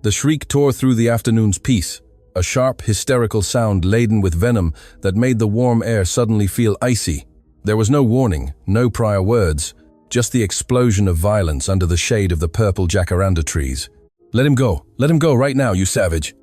The shriek tore through the afternoon's peace, a sharp, hysterical sound laden with venom that made the warm air suddenly feel icy. There was no warning, no prior words, just the explosion of violence under the shade of the purple jacaranda trees. Let him go right now, you savage!"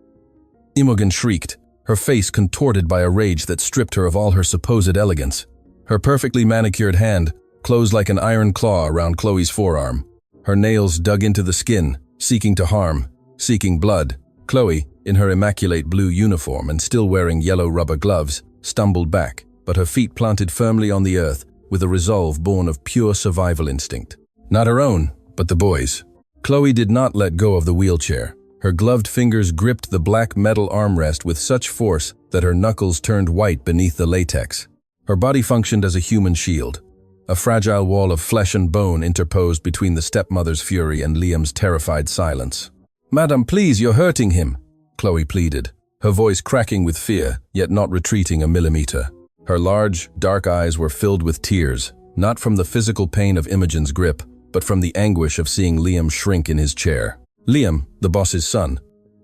Imogen shrieked, her face contorted by a rage that stripped her of all her supposed elegance. Her perfectly manicured hand closed like an iron claw around Chloe's forearm. Her nails dug into the skin, seeking to harm, seeking blood. Chloe, in her immaculate blue uniform and still wearing yellow rubber gloves, stumbled back, but her feet planted firmly on the earth with a resolve born of pure survival instinct. Not her own, but the boys'. Chloe did not let go of the wheelchair. Her gloved fingers gripped the black metal armrest with such force that her knuckles turned white beneath the latex. Her body functioned as a human shield. A fragile wall of flesh and bone interposed between the stepmother's fury and Liam's terrified silence. "Madam, please, you're hurting him," Chloe pleaded, her voice cracking with fear, yet not retreating a millimeter. Her large, dark eyes were filled with tears, not from the physical pain of Imogen's grip, but from the anguish of seeing Liam shrink in his chair. Liam, the boss's son,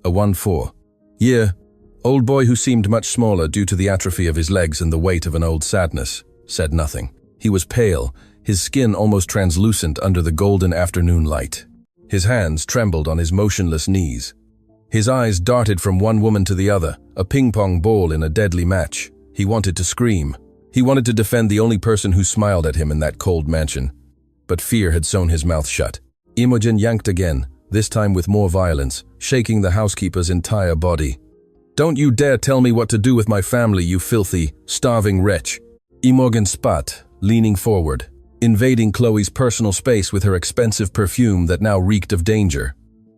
a 14-year-old boy who seemed much smaller due to the atrophy of his legs and the weight of an old sadness, said nothing. He was pale, his skin almost translucent under the golden afternoon light. His hands trembled on his motionless knees. His eyes darted from one woman to the other, a ping-pong ball in a deadly match. He wanted to scream. He wanted to defend the only person who smiled at him in that cold mansion. But fear had sewn his mouth shut. Imogen yanked again, this time with more violence, shaking the housekeeper's entire body. "Don't you dare tell me what to do with my family, you filthy, starving wretch!" Imogen spat, leaning forward, invading Chloe's personal space with her expensive perfume that now reeked of danger.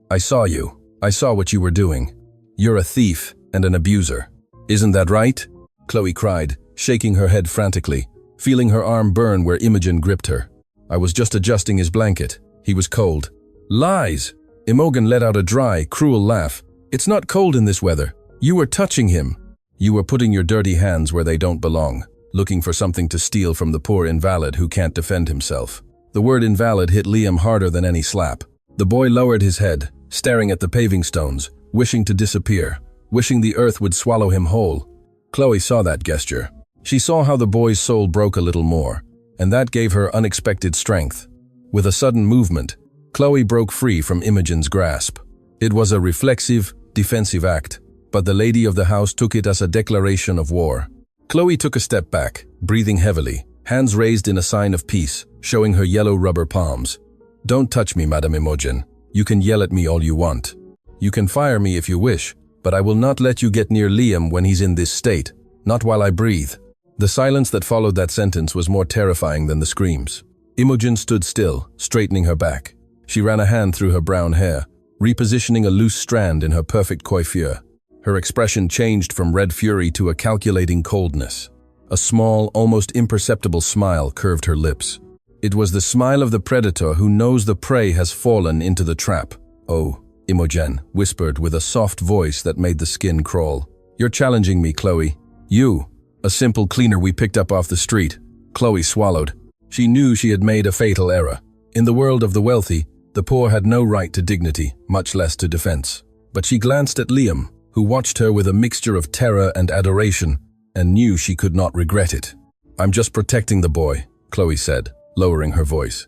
"I saw you. I saw what you were doing. You're a thief and an abuser. Isn't that right?" Chloe cried, shaking her head frantically, feeling her arm burn where Imogen gripped her. "I was just adjusting his blanket. He was cold." "Lies!" Imogen let out a dry, cruel laugh. "It's not cold in this weather. You were touching him. You were putting your dirty hands where they don't belong, looking for something to steal from the poor invalid who can't defend himself." The word invalid hit Liam harder than any slap. The boy lowered his head, staring at the paving stones, wishing to disappear, wishing the earth would swallow him whole. Chloe saw that gesture. She saw how the boy's soul broke a little more, and that gave her unexpected strength. With a sudden movement, Chloe broke free from Imogen's grasp. It was a reflexive, defensive act, but the lady of the house took it as a declaration of war. Chloe took a step back, breathing heavily, hands raised in a sign of peace, showing her yellow rubber palms. "Don't touch me, Madame Imogen. You can yell at me all you want. You can fire me if you wish, but I will not let you get near Liam when he's in this state, not while I breathe." The silence that followed that sentence was more terrifying than the screams. Imogen stood still, straightening her back. She ran a hand through her brown hair, repositioning a loose strand in her perfect coiffure. Her expression changed from red fury to a calculating coldness. A small, almost imperceptible smile curved her lips. It was the smile of the predator who knows the prey has fallen into the trap. "Oh," Imogen whispered with a soft voice that made the skin crawl. "You're challenging me, Chloe. You, a simple cleaner we picked up off the street." Chloe swallowed. She knew she had made a fatal error. In the world of the wealthy, the poor had no right to dignity, much less to defense. But she glanced at Liam, who watched her with a mixture of terror and adoration, and knew she could not regret it. "I'm just protecting the boy," Chloe said, lowering her voice.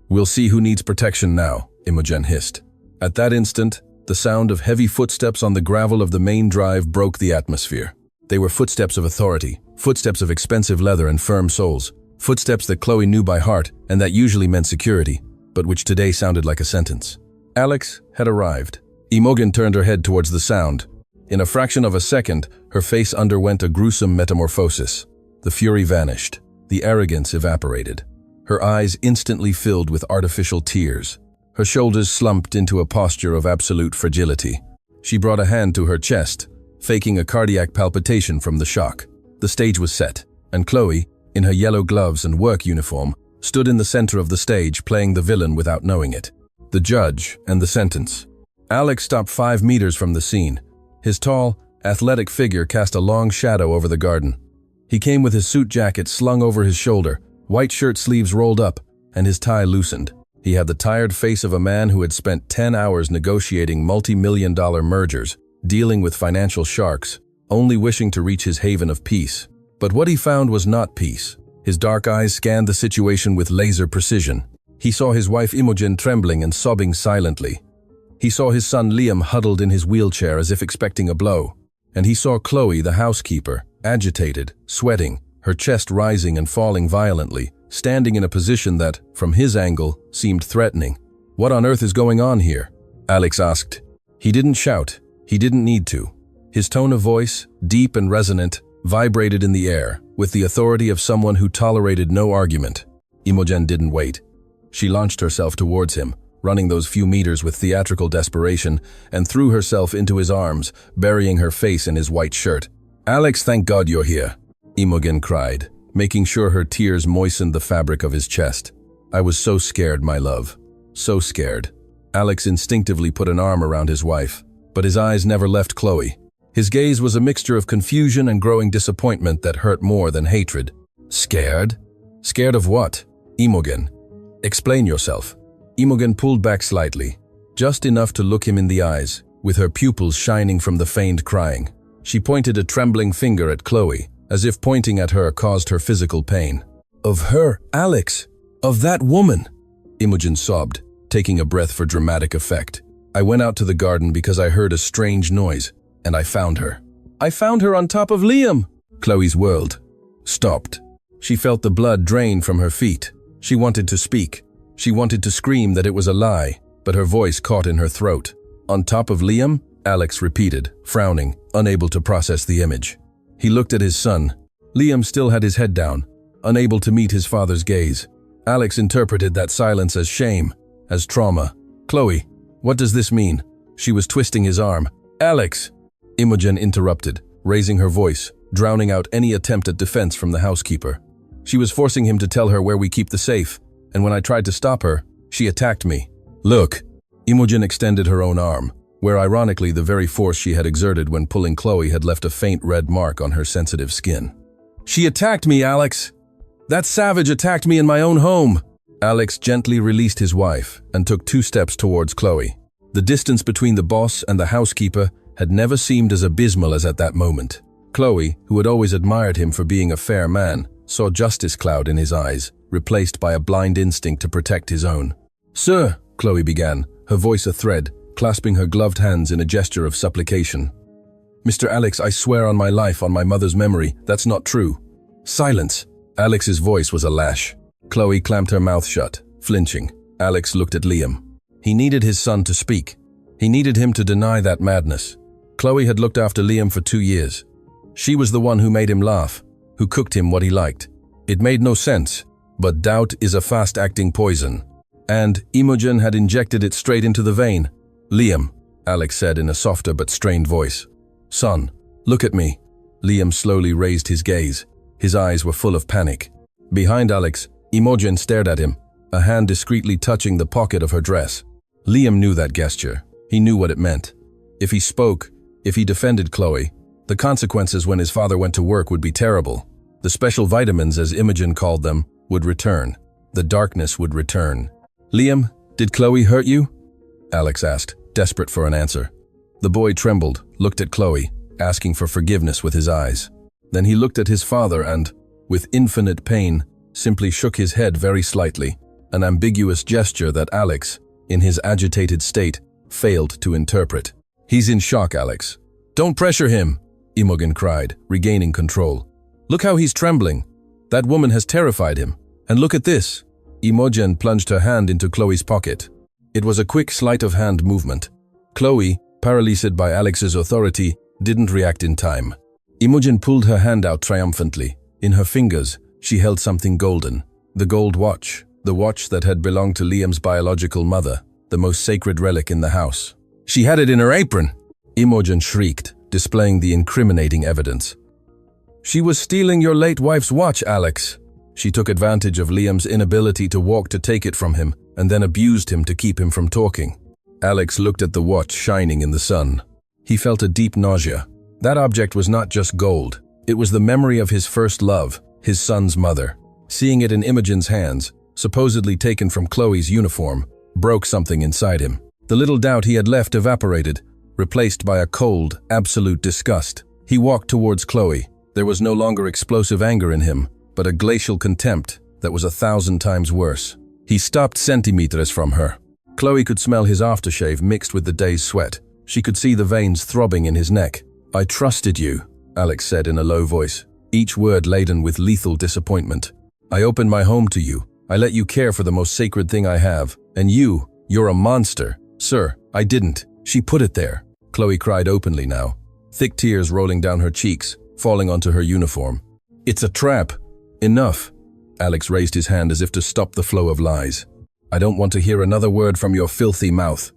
"We'll see who needs protection now," Imogen hissed. At that instant, the sound of heavy footsteps on the gravel of the main drive broke the atmosphere. They were footsteps of authority, footsteps of expensive leather and firm soles, footsteps that Chloe knew by heart and that usually meant security, but which today sounded like a sentence. Alex had arrived. Imogen turned her head towards the sound. In a fraction of a second, her face underwent a gruesome metamorphosis. The fury vanished. The arrogance evaporated. Her eyes instantly filled with artificial tears. Her shoulders slumped into a posture of absolute fragility. She brought a hand to her chest, faking a cardiac palpitation from the shock. The stage was set, and Chloe, in her yellow gloves and work uniform, stood in the center of the stage playing the villain without knowing it. The judge and the sentence. Alex stopped 5 meters from the scene. His tall, athletic figure cast a long shadow over the garden. He came with his suit jacket slung over his shoulder, white shirt sleeves rolled up, and his tie loosened. He had the tired face of a man who had spent 10 hours negotiating multi-million-dollar mergers, dealing with financial sharks, only wishing to reach his haven of peace. But what he found was not peace. His dark eyes scanned the situation with laser precision. He saw his wife Imogen trembling and sobbing silently. He saw his son Liam huddled in his wheelchair as if expecting a blow. And he saw Chloe, the housekeeper, agitated, sweating, her chest rising and falling violently, standing in a position that, from his angle, seemed threatening. "What on earth is going on here?" Alex asked. He didn't shout. He didn't need to. His tone of voice, deep and resonant, vibrated in the air, with the authority of someone who tolerated no argument. Imogen didn't wait. She launched herself towards him, running those few meters with theatrical desperation, and threw herself into his arms, burying her face in his white shirt. "Alex, thank God you're here," Imogen cried, making sure her tears moistened the fabric of his chest. "I was so scared, my love. So scared." Alex instinctively put an arm around his wife, but his eyes never left Chloe. His gaze was a mixture of confusion and growing disappointment that hurt more than hatred. "Scared? Scared of what? Imogen, explain yourself." Imogen pulled back slightly, just enough to look him in the eyes, with her pupils shining from the feigned crying. She pointed a trembling finger at Chloe, as if pointing at her caused her physical pain. "Of her, Alex! Of that woman!" Imogen sobbed, taking a breath for dramatic effect. "I went out to the garden because I heard a strange noise, and I found her. I found her on top of Liam!" Chloe's world stopped. She felt the blood drain from her feet. She wanted to speak. She wanted to scream that it was a lie, but her voice caught in her throat. "On top of Liam?" Alex repeated, frowning, unable to process the image. He looked at his son. Liam still had his head down, unable to meet his father's gaze. Alex interpreted that silence as shame, as trauma. "Chloe, what does this mean?" She was twisting his arm. "Alex!" Imogen interrupted, raising her voice, drowning out any attempt at defense from the housekeeper. "She was forcing him to tell her where we keep the safe, and when I tried to stop her, she attacked me." "Look!" Imogen extended her own arm, where ironically the very force she had exerted when pulling Chloe had left a faint red mark on her sensitive skin. "She attacked me, Alex! That savage attacked me in my own home!" Alex gently released his wife and took 2 steps towards Chloe. The distance between the boss and the housekeeper had never seemed as abysmal as at that moment. Chloe, who had always admired him for being a fair man, saw justice cloud in his eyes, replaced by a blind instinct to protect his own. "Sir," Chloe began, her voice a thread, clasping her gloved hands in a gesture of supplication. "Mr. Alex, I swear on my life, on my mother's memory, that's not true." "Silence!" Alex's voice was a lash. Chloe clamped her mouth shut, flinching. Alex looked at Liam. He needed his son to speak. He needed him to deny that madness. Chloe had looked after Liam for 2 years. She was the one who made him laugh, who cooked him what he liked. It made no sense, but doubt is a fast-acting poison. And Imogen had injected it straight into the vein. "Liam," Alex said in a softer but strained voice. "Son, look at me." Liam slowly raised his gaze. His eyes were full of panic. Behind Alex, Imogen stared at him, a hand discreetly touching the pocket of her dress. Liam knew that gesture. He knew what it meant. If he spoke, if he defended Chloe, the consequences when his father went to work would be terrible. The special vitamins, as Imogen called them, would return. The darkness would return. "Liam, did Chloe hurt you?" Alex asked, desperate for an answer. The boy trembled, looked at Chloe, asking for forgiveness with his eyes. Then he looked at his father and, with infinite pain, simply shook his head very slightly, an ambiguous gesture that Alex, in his agitated state, failed to interpret. "He's in shock, Alex." "Don't pressure him," Imogen cried, regaining control. "Look how he's trembling. That woman has terrified him. And look at this." Imogen plunged her hand into Chloe's pocket. It was a quick sleight of hand movement. Chloe, paralyzed by Alex's authority, didn't react in time. Imogen pulled her hand out triumphantly. In her fingers, she held something golden. The gold watch. The watch that had belonged to Liam's biological mother, the most sacred relic in the house. "She had it in her apron!" Imogen shrieked, displaying the incriminating evidence. "She was stealing your late wife's watch, Alex." She took advantage of Liam's inability to walk to take it from him, and then abused him to keep him from talking. Alex looked at the watch shining in the sun. He felt a deep nausea. That object was not just gold. It was the memory of his first love, his son's mother. Seeing it in Imogen's hands, supposedly taken from Chloe's uniform, broke something inside him. The little doubt he had left evaporated, replaced by a cold, absolute disgust. He walked towards Chloe. There was no longer explosive anger in him, but a glacial contempt that was 1,000 times worse. He stopped centimeters from her. Chloe could smell his aftershave mixed with the day's sweat. She could see the veins throbbing in his neck. "I trusted you," Alex said in a low voice, each word laden with lethal disappointment. "I opened my home to you. I let you care for the most sacred thing I have. And you're a monster." "Sir, I didn't." "She put it there." Chloe cried openly now, thick tears rolling down her cheeks, falling onto her uniform. "It's a trap." "Enough." Alex raised his hand as if to stop the flow of lies. "I don't want to hear another word from your filthy mouth.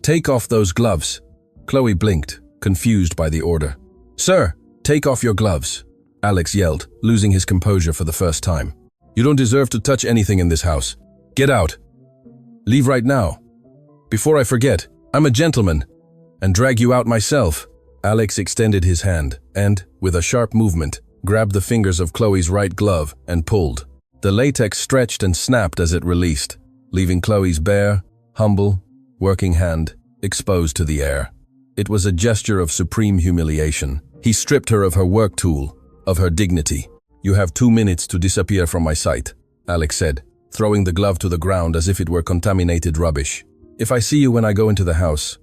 Take off those gloves." Chloe blinked, confused by the order. "Sir, take off your gloves," Alex yelled, losing his composure for the first time. "You don't deserve to touch anything in this house. Get out. Leave right now. Before I forget, I'm a gentleman, and drag you out myself." Alex extended his hand and, with a sharp movement, grabbed the fingers of Chloe's right glove and pulled. The latex stretched and snapped as it released, leaving Chloe's bare, humble, working hand exposed to the air. It was a gesture of supreme humiliation. He stripped her of her work tool, of her dignity. "You have 2 minutes to disappear from my sight," Alex said, throwing the glove to the ground as if it were contaminated rubbish. "If I see you when I go into the house,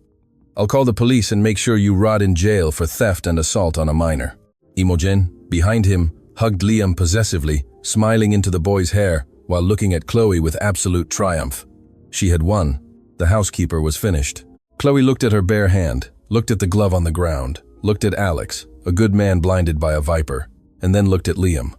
I'll call the police and make sure you rot in jail for theft and assault on a minor." Imogen, behind him, hugged Liam possessively, smiling into the boy's hair while looking at Chloe with absolute triumph. She had won. The housekeeper was finished. Chloe looked at her bare hand, looked at the glove on the ground, looked at Alex, a good man blinded by a viper, and then looked at Liam.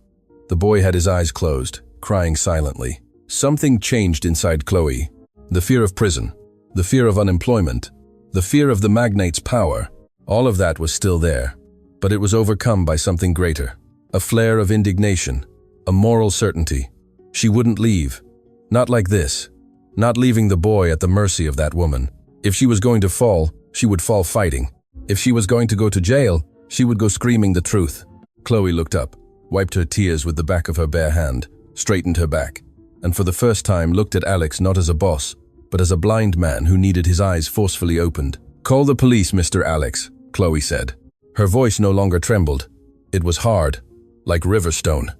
The boy had his eyes closed, crying silently. Something changed inside Chloe. The fear of prison, the fear of unemployment, the fear of the magnate's power, all of that was still there. But it was overcome by something greater. A flare of indignation, a moral certainty. She wouldn't leave. Not like this. Not leaving the boy at the mercy of that woman. If she was going to fall, she would fall fighting. If she was going to go to jail, she would go screaming the truth. Chloe looked up, wiped her tears with the back of her bare hand, straightened her back, and for the first time looked at Alex not as a boss, but as a blind man who needed his eyes forcefully opened. "Call the police, Mr. Alex," Chloe said. Her voice no longer trembled. It was hard, like riverstone.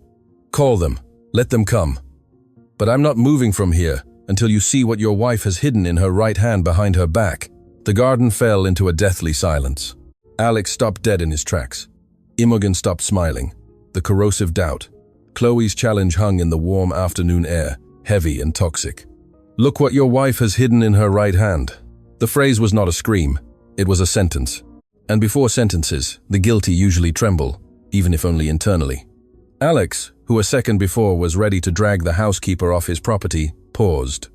"Call them. Let them come. But I'm not moving from here until you see what your wife has hidden in her right hand behind her back." The garden fell into a deathly silence. Alex stopped dead in his tracks. Imogen stopped smiling. The corrosive doubt. Chloe's challenge hung in the warm afternoon air, heavy and toxic. "Look what your wife has hidden in her right hand." The phrase was not a scream. It was a sentence. And before sentences, the guilty usually tremble, even if only internally. Alex, who a second before was ready to drag the housekeeper off his property, paused.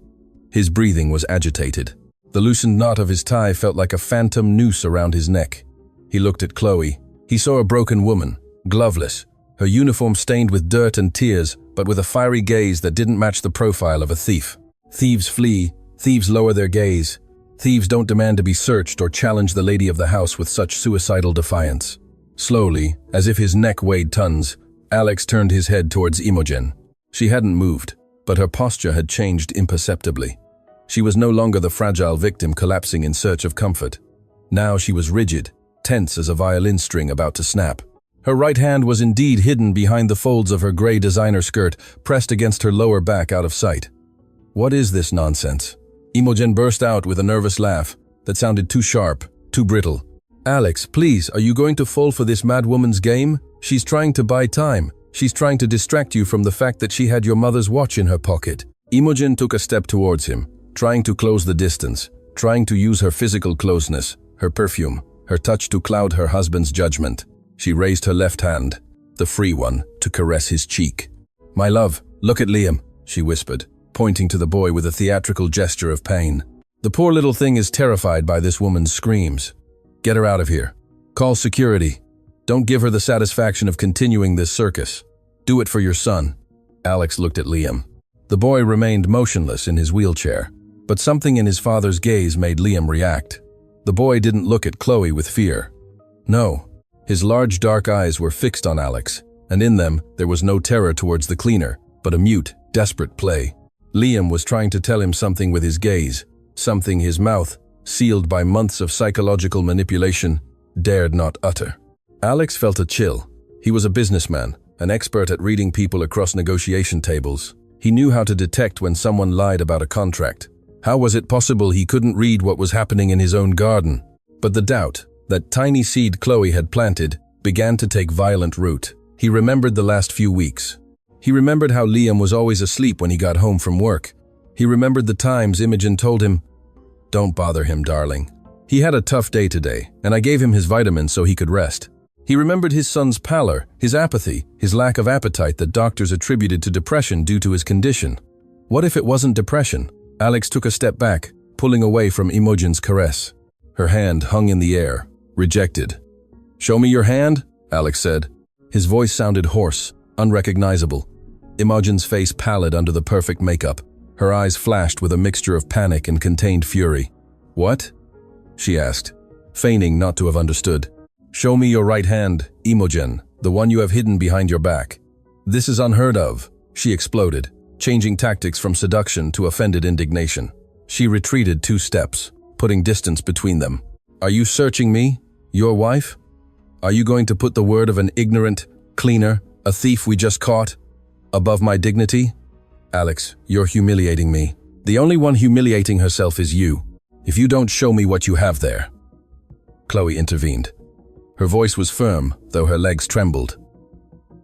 His breathing was agitated. The loosened knot of his tie felt like a phantom noose around his neck. He looked at Chloe. He saw a broken woman, gloveless, her uniform stained with dirt and tears, but with a fiery gaze that didn't match the profile of a thief. Thieves flee, thieves lower their gaze. Thieves don't demand to be searched or challenge the lady of the house with such suicidal defiance. Slowly, as if his neck weighed tons, Alex turned his head towards Imogen. She hadn't moved, but her posture had changed imperceptibly. She was no longer the fragile victim collapsing in search of comfort. Now she was rigid, tense as a violin string about to snap. Her right hand was indeed hidden behind the folds of her gray designer skirt, pressed against her lower back out of sight. "What is this nonsense?" Imogen burst out with a nervous laugh that sounded too sharp, too brittle. "Alex, please, are you going to fall for this mad woman's game? She's trying to buy time. She's trying to distract you from the fact that she had your mother's watch in her pocket." Imogen took a step towards him, trying to close the distance, trying to use her physical closeness, her perfume, her touch to cloud her husband's judgment. She raised her left hand, the free one, to caress his cheek. "My love, look at Liam," she whispered, pointing to the boy with a theatrical gesture of pain. "The poor little thing is terrified by this woman's screams. Get her out of here. Call security. Don't give her the satisfaction of continuing this circus. Do it for your son." Alex looked at Liam. The boy remained motionless in his wheelchair, but something in his father's gaze made Liam react. The boy didn't look at Chloe with fear. No. His large dark eyes were fixed on Alex, and in them there was no terror towards the cleaner, but a mute, desperate play. Liam was trying to tell him something with his gaze, something his mouth, sealed by months of psychological manipulation, dared not utter. Alex felt a chill. He was a businessman, an expert at reading people across negotiation tables. He knew how to detect when someone lied about a contract. How was it possible he couldn't read what was happening in his own garden? But the doubt, that tiny seed Chloe had planted, began to take violent root. He remembered the last few weeks. He remembered how Liam was always asleep when he got home from work. He remembered the times Imogen told him, "Don't bother him, darling. He had a tough day today, and I gave him his vitamins so he could rest." He remembered his son's pallor, his apathy, his lack of appetite that doctors attributed to depression due to his condition. What if it wasn't depression? Alex took a step back, pulling away from Imogen's caress. Her hand hung in the air, rejected. "Show me your hand," Alex said. His voice sounded hoarse, unrecognizable. Imogen's face pallid under the perfect makeup. Her eyes flashed with a mixture of panic and contained fury. "What?" she asked, feigning not to have understood. "Show me your right hand, Imogen, the one you have hidden behind your back." "This is unheard of," she exploded, changing tactics from seduction to offended indignation. She retreated 2 steps, putting distance between them. "Are you searching me, your wife? Are you going to put the word of an ignorant, cleaner, a thief we just caught, above my dignity? Alex, you're humiliating me. The only one humiliating herself is you. If you don't show me what you have there." Chloe intervened. Her voice was firm, though her legs trembled.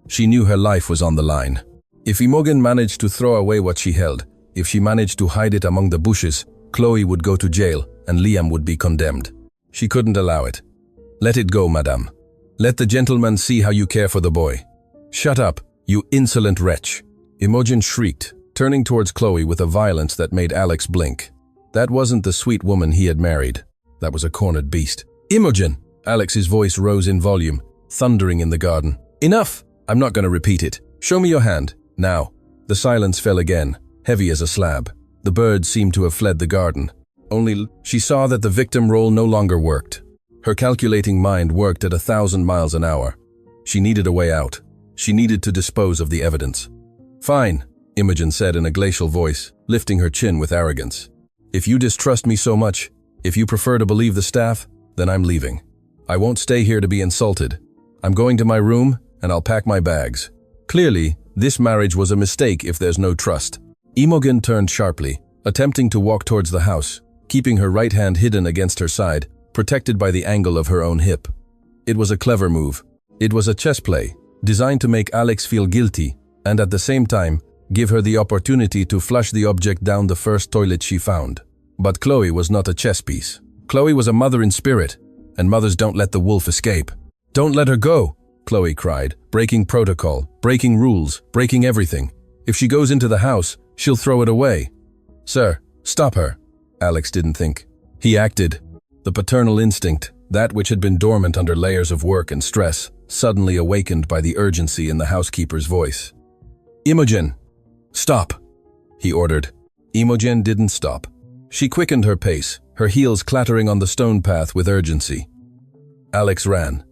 She knew her life was on the line. If Imogen managed to throw away what she held, if she managed to hide it among the bushes, Chloe would go to jail and Liam would be condemned. She couldn't allow it. "Let it go, madame. Let the gentleman see how you care for the boy." "Shut up, you insolent wretch," Imogen shrieked, turning towards Chloe with a violence that made Alex blink. That wasn't the sweet woman he had married. That was a cornered beast. "Imogen!" Alex's voice rose in volume, thundering in the garden. "Enough! I'm not going to repeat it. Show me your hand, now." The silence fell again, heavy as a slab. The birds seemed to have fled the garden. Only she saw that the victim role no longer worked. Her calculating mind worked at 1,000 miles an hour. She needed a way out. She needed to dispose of the evidence. "Fine," Imogen said in a glacial voice, lifting her chin with arrogance. "If you distrust me so much, if you prefer to believe the staff, then I'm leaving. I won't stay here to be insulted. I'm going to my room, and I'll pack my bags." Clearly, this marriage was a mistake if there's no trust. Imogen turned sharply, attempting to walk towards the house, keeping her right hand hidden against her side, protected by the angle of her own hip. It was a clever move. It was a chess play, designed to make Alex feel guilty, and at the same time, give her the opportunity to flush the object down the first toilet she found. But Chloe was not a chess piece. Chloe was a mother in spirit, and mothers don't let the wolf escape. "Don't let her go," Chloe cried, breaking protocol, breaking rules, breaking everything. "If she goes into the house, she'll throw it away." "Sir, stop her." Alex didn't think. He acted. The paternal instinct, that which had been dormant under layers of work and stress, suddenly awakened by the urgency in the housekeeper's voice. "Imogen, stop," he ordered. Imogen didn't stop. She quickened her pace, her heels clattering on the stone path with urgency. Alex ran.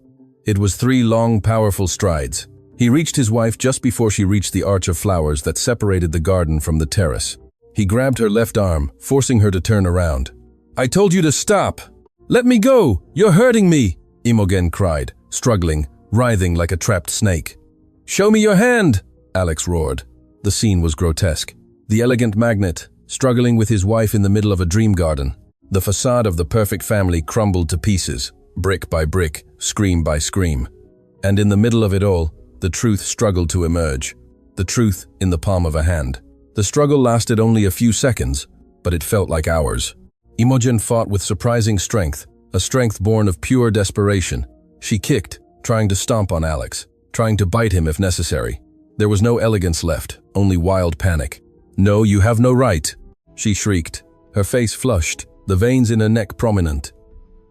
It was 3 long, powerful strides. He reached his wife just before she reached the arch of flowers that separated the garden from the terrace. He grabbed her left arm, forcing her to turn around. "I told you to stop! Let me go! You're hurting me!" Imogen cried, struggling, writhing like a trapped snake. "Show me your hand!" Alex roared. The scene was grotesque. The elegant magnate, struggling with his wife in the middle of a dream garden. The facade of the perfect family crumbled to pieces, brick by brick, scream by scream. And in the middle of it all, the truth struggled to emerge. The truth in the palm of a hand. The struggle lasted only a few seconds, but it felt like hours. Imogen fought with surprising strength, a strength born of pure desperation. She kicked, trying to stomp on Alex, trying to bite him if necessary. There was no elegance left, only wild panic. "No, you have no right," she shrieked, her face flushed, the veins in her neck prominent.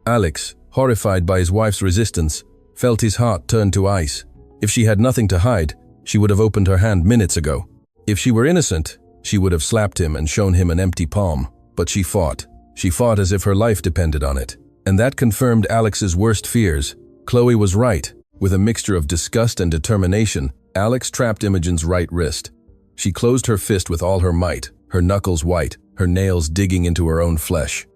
Alex, horrified by his wife's resistance, felt his heart turn to ice. If she had nothing to hide, she would have opened her hand minutes ago. If she were innocent, she would have slapped him and shown him an empty palm. But she fought. She fought as if her life depended on it. And that confirmed Alex's worst fears. Chloe was right. With a mixture of disgust and determination, Alex trapped Imogen's right wrist. She closed her fist with all her might, her knuckles white, her nails digging into her own flesh.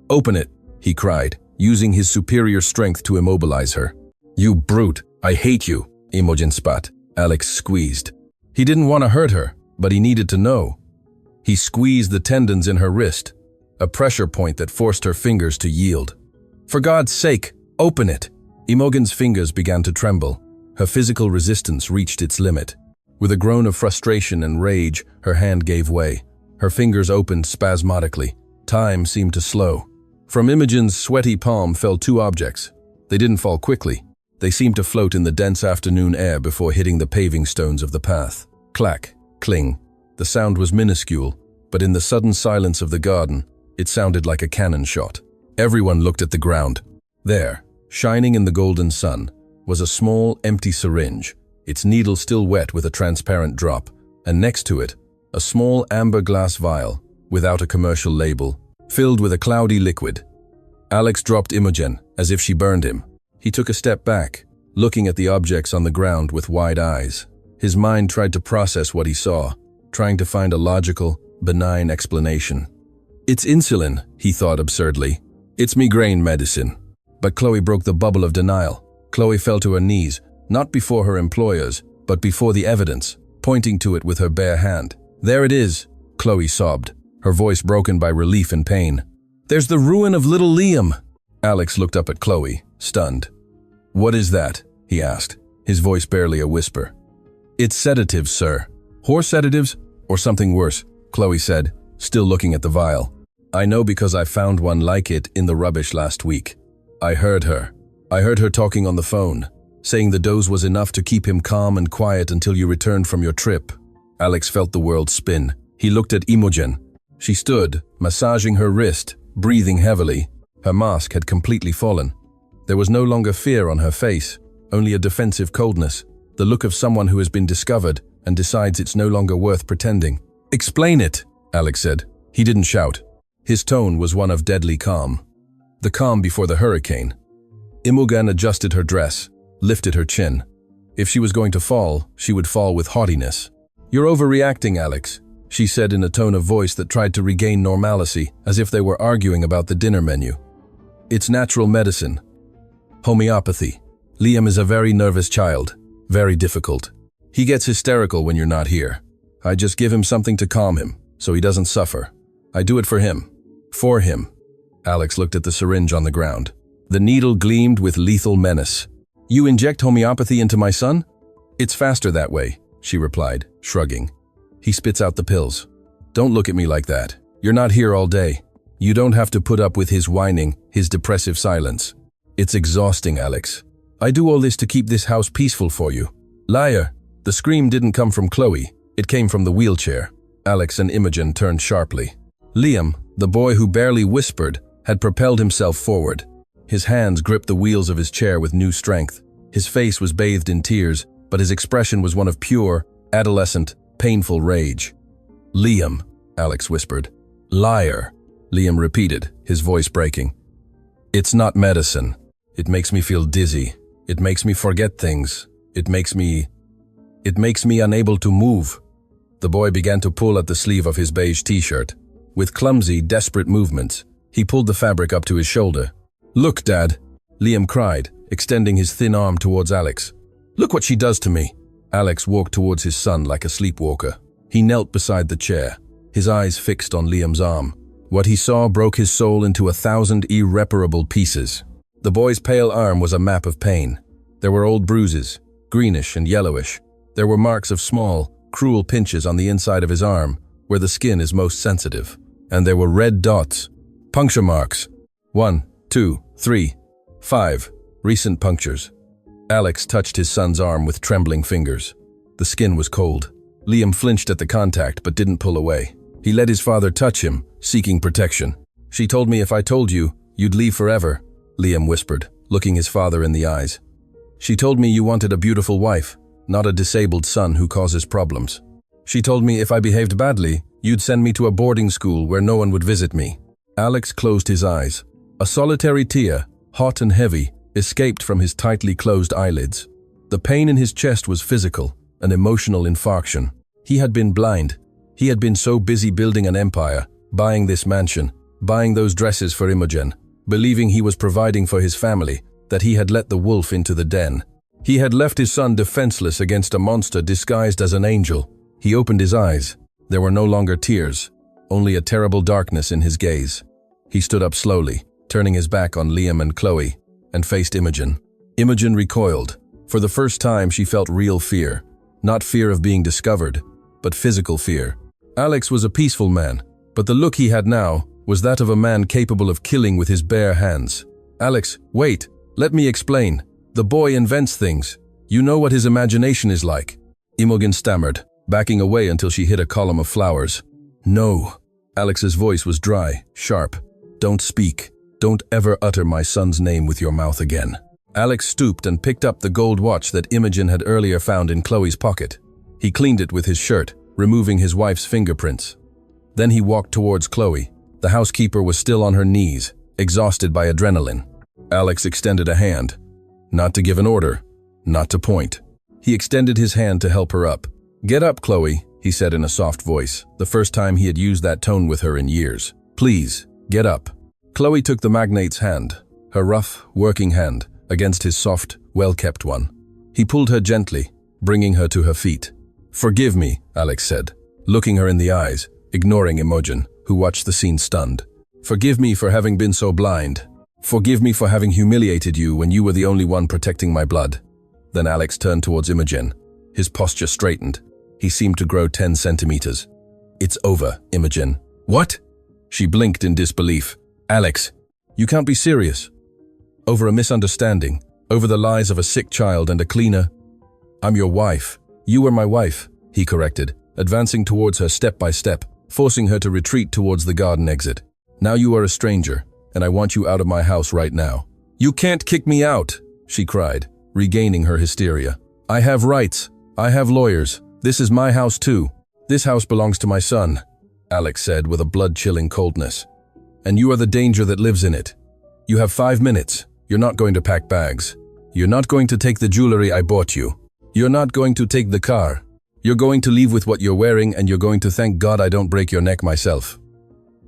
"Open it," he cried, using his superior strength to immobilize her. "You brute, I hate you," Imogen spat. Alex squeezed. He didn't want to hurt her, but he needed to know. He squeezed the tendons in her wrist, a pressure point that forced her fingers to yield. "For God's sake, open it!" Imogen's fingers began to tremble. Her physical resistance reached its limit. With a groan of frustration and rage, her hand gave way. Her fingers opened spasmodically. Time seemed to slow. From Imogen's sweaty palm fell two objects. They didn't fall quickly. They seemed to float in the dense afternoon air before hitting the paving stones of the path. Clack, cling. The sound was minuscule, but in the sudden silence of the garden, it sounded like a cannon shot. Everyone looked at the ground. There, shining in the golden sun, was a small, empty syringe, its needle still wet with a transparent drop, and next to it, a small amber glass vial, without a commercial label, filled with a cloudy liquid. Alex dropped Imogen, as if she burned him. He took a step back, looking at the objects on the ground with wide eyes. His mind tried to process what he saw, trying to find a logical, benign explanation. "It's insulin," he thought absurdly. "It's migraine medicine." But Chloe broke the bubble of denial. Chloe fell to her knees, not before her employers, but before the evidence, pointing to it with her bare hand. "There it is," Chloe sobbed, her voice broken by relief and pain. "There's the ruin of little Liam." Alex looked up at Chloe, stunned. "What is that?" he asked, his voice barely a whisper. "It's sedatives, sir." "Horse sedatives, or something worse," Chloe said, still looking at the vial. "I know because I found one like it in the rubbish last week. I heard her. I heard her talking on the phone, saying the dose was enough to keep him calm and quiet until you returned from your trip." Alex felt the world spin. He looked at Imogen. She stood, massaging her wrist, breathing heavily. Her mask had completely fallen. There was no longer fear on her face, only a defensive coldness, the look of someone who has been discovered and decides it's no longer worth pretending. "Explain it," Alex said. He didn't shout. His tone was one of deadly calm. The calm before the hurricane. Imogen adjusted her dress, lifted her chin. If she was going to fall, she would fall with haughtiness. "You're overreacting, Alex," she said in a tone of voice that tried to regain normalcy, as if they were arguing about the dinner menu. "It's natural medicine. Homeopathy. Liam is a very nervous child, very difficult. He gets hysterical when you're not here. I just give him something to calm him, so he doesn't suffer. I do it for him. For him." Alex looked at the syringe on the ground. The needle gleamed with lethal menace. "You inject homeopathy into my son?" "It's faster that way," she replied, shrugging. He spits out the pills. "Don't look at me like that. You're not here all day. You don't have to put up with his whining, his depressive silence. It's exhausting, Alex. I do all this to keep this house peaceful for you." "Liar." The scream didn't come from Chloe. It came from the wheelchair. Alex and Imogen turned sharply. Liam, the boy who barely whispered, had propelled himself forward. His hands gripped the wheels of his chair with new strength. His face was bathed in tears, but his expression was one of pure, adolescent, painful rage. "Liam," Alex whispered. "Liar," Liam repeated, his voice breaking. "It's not medicine. It makes me feel dizzy. It makes me forget things. It makes me unable to move." The boy began to pull at the sleeve of his beige t-shirt. With clumsy, desperate movements, he pulled the fabric up to his shoulder. "Look, Dad," Liam cried, extending his thin arm towards Alex. "Look what she does to me." Alex walked towards his son like a sleepwalker. He knelt beside the chair, his eyes fixed on Liam's arm. What he saw broke his soul into 1,000 irreparable pieces. The boy's pale arm was a map of pain. There were old bruises, greenish and yellowish. There were marks of small, cruel pinches on the inside of his arm, where the skin is most sensitive. And there were red dots, puncture marks. 1, 2, 3, 5, recent punctures. Alex touched his son's arm with trembling fingers. The skin was cold. Liam flinched at the contact but didn't pull away. He let his father touch him, seeking protection. "She told me if I told you, you'd leave forever," Liam whispered, looking his father in the eyes. "She told me you wanted a beautiful wife, not a disabled son who causes problems. She told me if I behaved badly, you'd send me to a boarding school where no one would visit me." Alex closed his eyes. A solitary tear, hot and heavy, escaped from his tightly closed eyelids. The pain in his chest was physical, an emotional infarction. He had been blind. He had been so busy building an empire, buying this mansion, buying those dresses for Imogen, believing he was providing for his family, that he had let the wolf into the den. He had left his son defenseless against a monster disguised as an angel. He opened his eyes. There were no longer tears, only a terrible darkness in his gaze. He stood up slowly, turning his back on Liam and Chloe, and faced Imogen. Imogen recoiled. For the first time, she felt real fear. Not fear of being discovered, but physical fear. Alex was a peaceful man, but the look he had now was that of a man capable of killing with his bare hands. "Alex, wait, let me explain. The boy invents things. You know what his imagination is like." Imogen stammered, backing away until she hit a column of flowers. "No." Alex's voice was dry, sharp. "Don't speak. Don't ever utter my son's name with your mouth again." Alex stooped and picked up the gold watch that Imogen had earlier found in Chloe's pocket. He cleaned it with his shirt, removing his wife's fingerprints. Then he walked towards Chloe. The housekeeper was still on her knees, exhausted by adrenaline. Alex extended a hand. Not to give an order, not to point. He extended his hand to help her up. "Get up, Chloe," he said in a soft voice, the first time he had used that tone with her in years. "Please, get up." Chloe took the magnate's hand, her rough, working hand, against his soft, well-kept one. He pulled her gently, bringing her to her feet. "Forgive me," Alex said, looking her in the eyes, ignoring Imogen, who watched the scene stunned. "Forgive me for having been so blind. Forgive me for having humiliated you when you were the only one protecting my blood." Then Alex turned towards Imogen. His posture straightened. He seemed to grow 10 centimeters. "It's over, Imogen." "What?" She blinked in disbelief. "Alex, you can't be serious." "Over a misunderstanding, over the lies of a sick child and a cleaner." "I'm your wife. You were my wife," he corrected, advancing towards her step by step, forcing her to retreat towards the garden exit. "Now you are a stranger, and I want you out of my house right now." "You can't kick me out," she cried, regaining her hysteria. "I have rights. I have lawyers. This is my house too. This house belongs to my son," Alex said with a blood-chilling coldness. "And you are the danger that lives in it. You have 5 minutes. You're not going to pack bags. You're not going to take the jewelry I bought you. You're not going to take the car. You're going to leave with what you're wearing, and you're going to thank God I don't break your neck myself."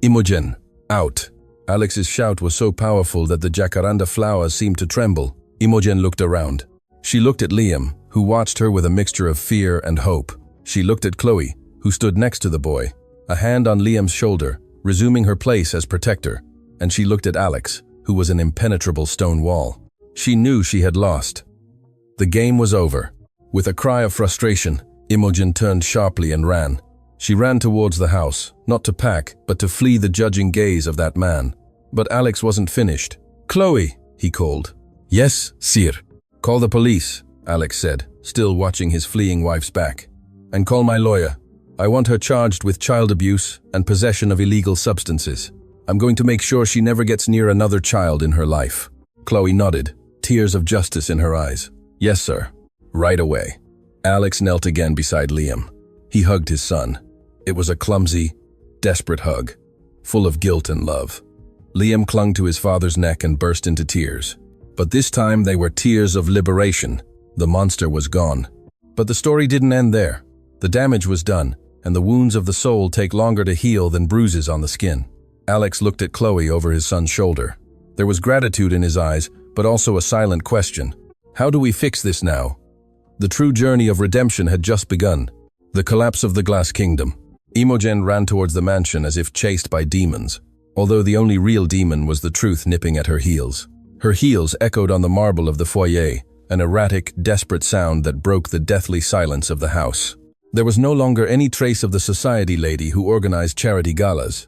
"Imogen, out." Alex's shout was so powerful that the jacaranda flowers seemed to tremble. Imogen looked around. She looked at Liam, who watched her with a mixture of fear and hope. She looked at Chloe, who stood next to the boy, a hand on Liam's shoulder, resuming her place as protector. And she looked at Alex, who was an impenetrable stone wall. She knew she had lost. The game was over. With a cry of frustration, Imogen turned sharply and ran. She ran towards the house, not to pack, but to flee the judging gaze of that man. But Alex wasn't finished. "Chloe," he called. "Yes, sir." "Call the police," Alex said, still watching his fleeing wife's back. "And call my lawyer. I want her charged with child abuse and possession of illegal substances. I'm going to make sure she never gets near another child in her life." Chloe nodded, tears of justice in her eyes. "Yes, sir. Right away." Alex knelt again beside Liam. He hugged his son. It was a clumsy, desperate hug, full of guilt and love. Liam clung to his father's neck and burst into tears. But this time they were tears of liberation. The monster was gone. But the story didn't end there. The damage was done, and the wounds of the soul take longer to heal than bruises on the skin. Alex looked at Chloe over his son's shoulder. There was gratitude in his eyes, but also a silent question. How do we fix this now? The true journey of redemption had just begun. The collapse of the Glass Kingdom. Imogen ran towards the mansion as if chased by demons, although the only real demon was the truth nipping at her heels. Her heels echoed on the marble of the foyer, an erratic, desperate sound that broke the deathly silence of the house. There was no longer any trace of the society lady who organized charity galas.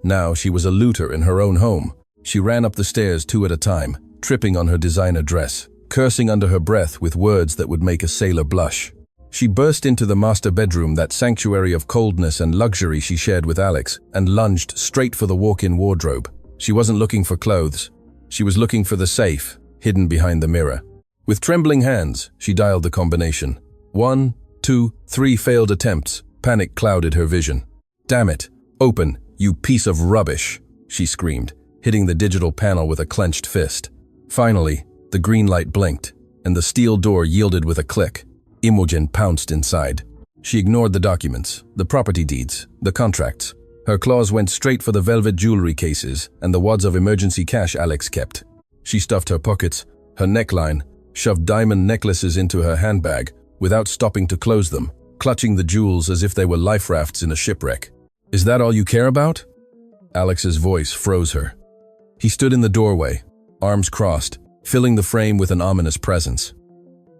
Now she was a looter in her own home. She ran up the stairs 2 at a time, tripping on her designer dress, cursing under her breath with words that would make a sailor blush. She burst into the master bedroom, that sanctuary of coldness and luxury she shared with Alex, and lunged straight for the walk-in wardrobe. She wasn't looking for clothes. She was looking for the safe, hidden behind the mirror. With trembling hands, she dialed the combination. 1, 2, 3 failed attempts. Panic clouded her vision. "Damn it! Open, you piece of rubbish!" she screamed, hitting the digital panel with a clenched fist. Finally, the green light blinked, and the steel door yielded with a click. Imogen pounced inside. She ignored the documents, the property deeds, the contracts. Her claws went straight for the velvet jewelry cases and the wads of emergency cash Alex kept. She stuffed her pockets, her neckline, shoved diamond necklaces into her handbag without stopping to close them, clutching the jewels as if they were life rafts in a shipwreck. "Is that all you care about?" Alex's voice froze her. He stood in the doorway, arms crossed, filling the frame with an ominous presence.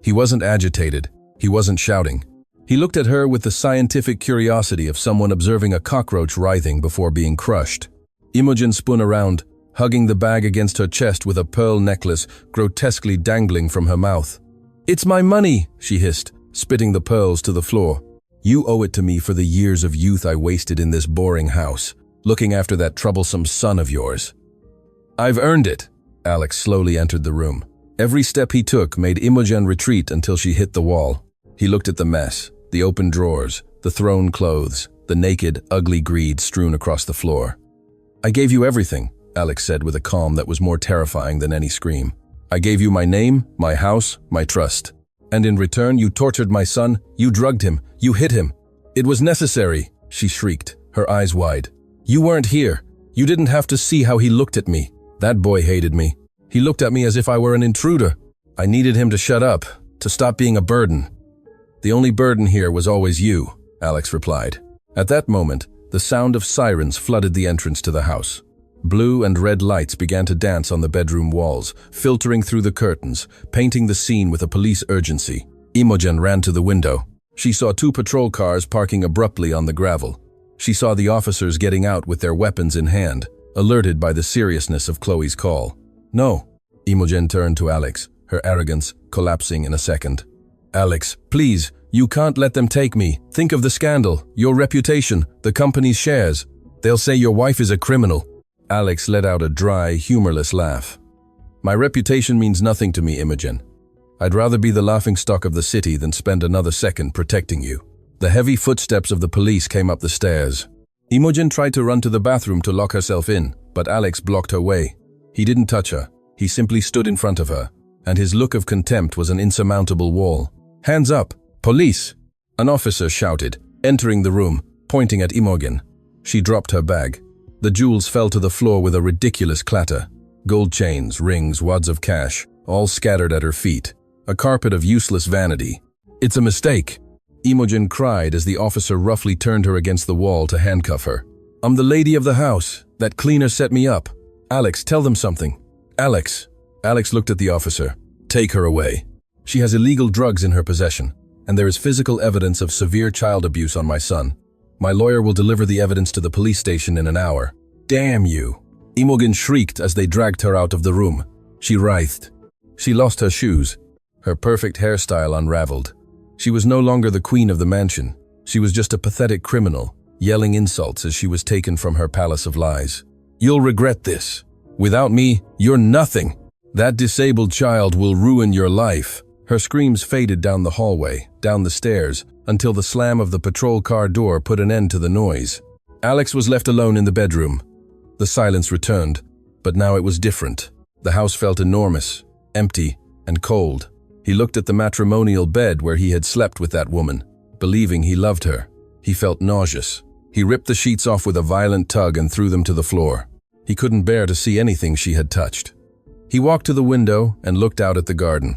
He wasn't agitated. He wasn't shouting. He looked at her with the scientific curiosity of someone observing a cockroach writhing before being crushed. Imogen spun around, hugging the bag against her chest with a pearl necklace grotesquely dangling from her mouth. "It's my money," she hissed, spitting the pearls to the floor. "You owe it to me for the years of youth I wasted in this boring house, looking after that troublesome son of yours." "I've earned it." Alex slowly entered the room. Every step he took made Imogen retreat until she hit the wall. He looked at the mess, the open drawers, the thrown clothes, the naked, ugly greed strewn across the floor. "I gave you everything," Alex said with a calm that was more terrifying than any scream. "I gave you my name, my house, my trust. And in return, you tortured my son, you drugged him, you hit him. It was necessary," she shrieked, her eyes wide. "You weren't here. You didn't have to see how he looked at me. That boy hated me. He looked at me as if I were an intruder. I needed him to shut up, to stop being a burden." "The only burden here was always you," Alex replied. At that moment, the sound of sirens flooded the entrance to the house. Blue and red lights began to dance on the bedroom walls, filtering through the curtains, painting the scene with a police urgency. Imogen ran to the window. She saw 2 patrol cars parking abruptly on the gravel. She saw the officers getting out with their weapons in hand, alerted by the seriousness of Chloe's call. "No." Imogen turned to Alex, her arrogance collapsing in a second. "Alex, please, you can't let them take me. Think of the scandal, your reputation, the company's shares. They'll say your wife is a criminal." Alex let out a dry, humorless laugh. "My reputation means nothing to me, Imogen. I'd rather be the laughingstock of the city than spend another second protecting you." The heavy footsteps of the police came up the stairs. Imogen tried to run to the bathroom to lock herself in, but Alex blocked her way. He didn't touch her. He simply stood in front of her, and his look of contempt was an insurmountable wall. "Hands up! Police!" An officer shouted, entering the room, pointing at Imogen. She dropped her bag. The jewels fell to the floor with a ridiculous clatter. Gold chains, rings, wads of cash, all scattered at her feet. A carpet of useless vanity. "It's a mistake!" Imogen cried as the officer roughly turned her against the wall to handcuff her. "I'm the lady of the house. That cleaner set me up. Alex, tell them something." "Alex." Alex looked at the officer. "Take her away. She has illegal drugs in her possession, and there is physical evidence of severe child abuse on my son. My lawyer will deliver the evidence to the police station in an hour." "Damn you!" Imogen shrieked as they dragged her out of the room. She writhed. She lost her shoes. Her perfect hairstyle unraveled. She was no longer the queen of the mansion. She was just a pathetic criminal, yelling insults as she was taken from her palace of lies. "You'll regret this. Without me, you're nothing. That disabled child will ruin your life." Her screams faded down the hallway, down the stairs, until the slam of the patrol car door put an end to the noise. Alex was left alone in the bedroom. The silence returned, but now it was different. The house felt enormous, empty, and cold. He looked at the matrimonial bed where he had slept with that woman, believing he loved her. He felt nauseous. He ripped the sheets off with a violent tug and threw them to the floor. He couldn't bear to see anything she had touched. He walked to the window and looked out at the garden.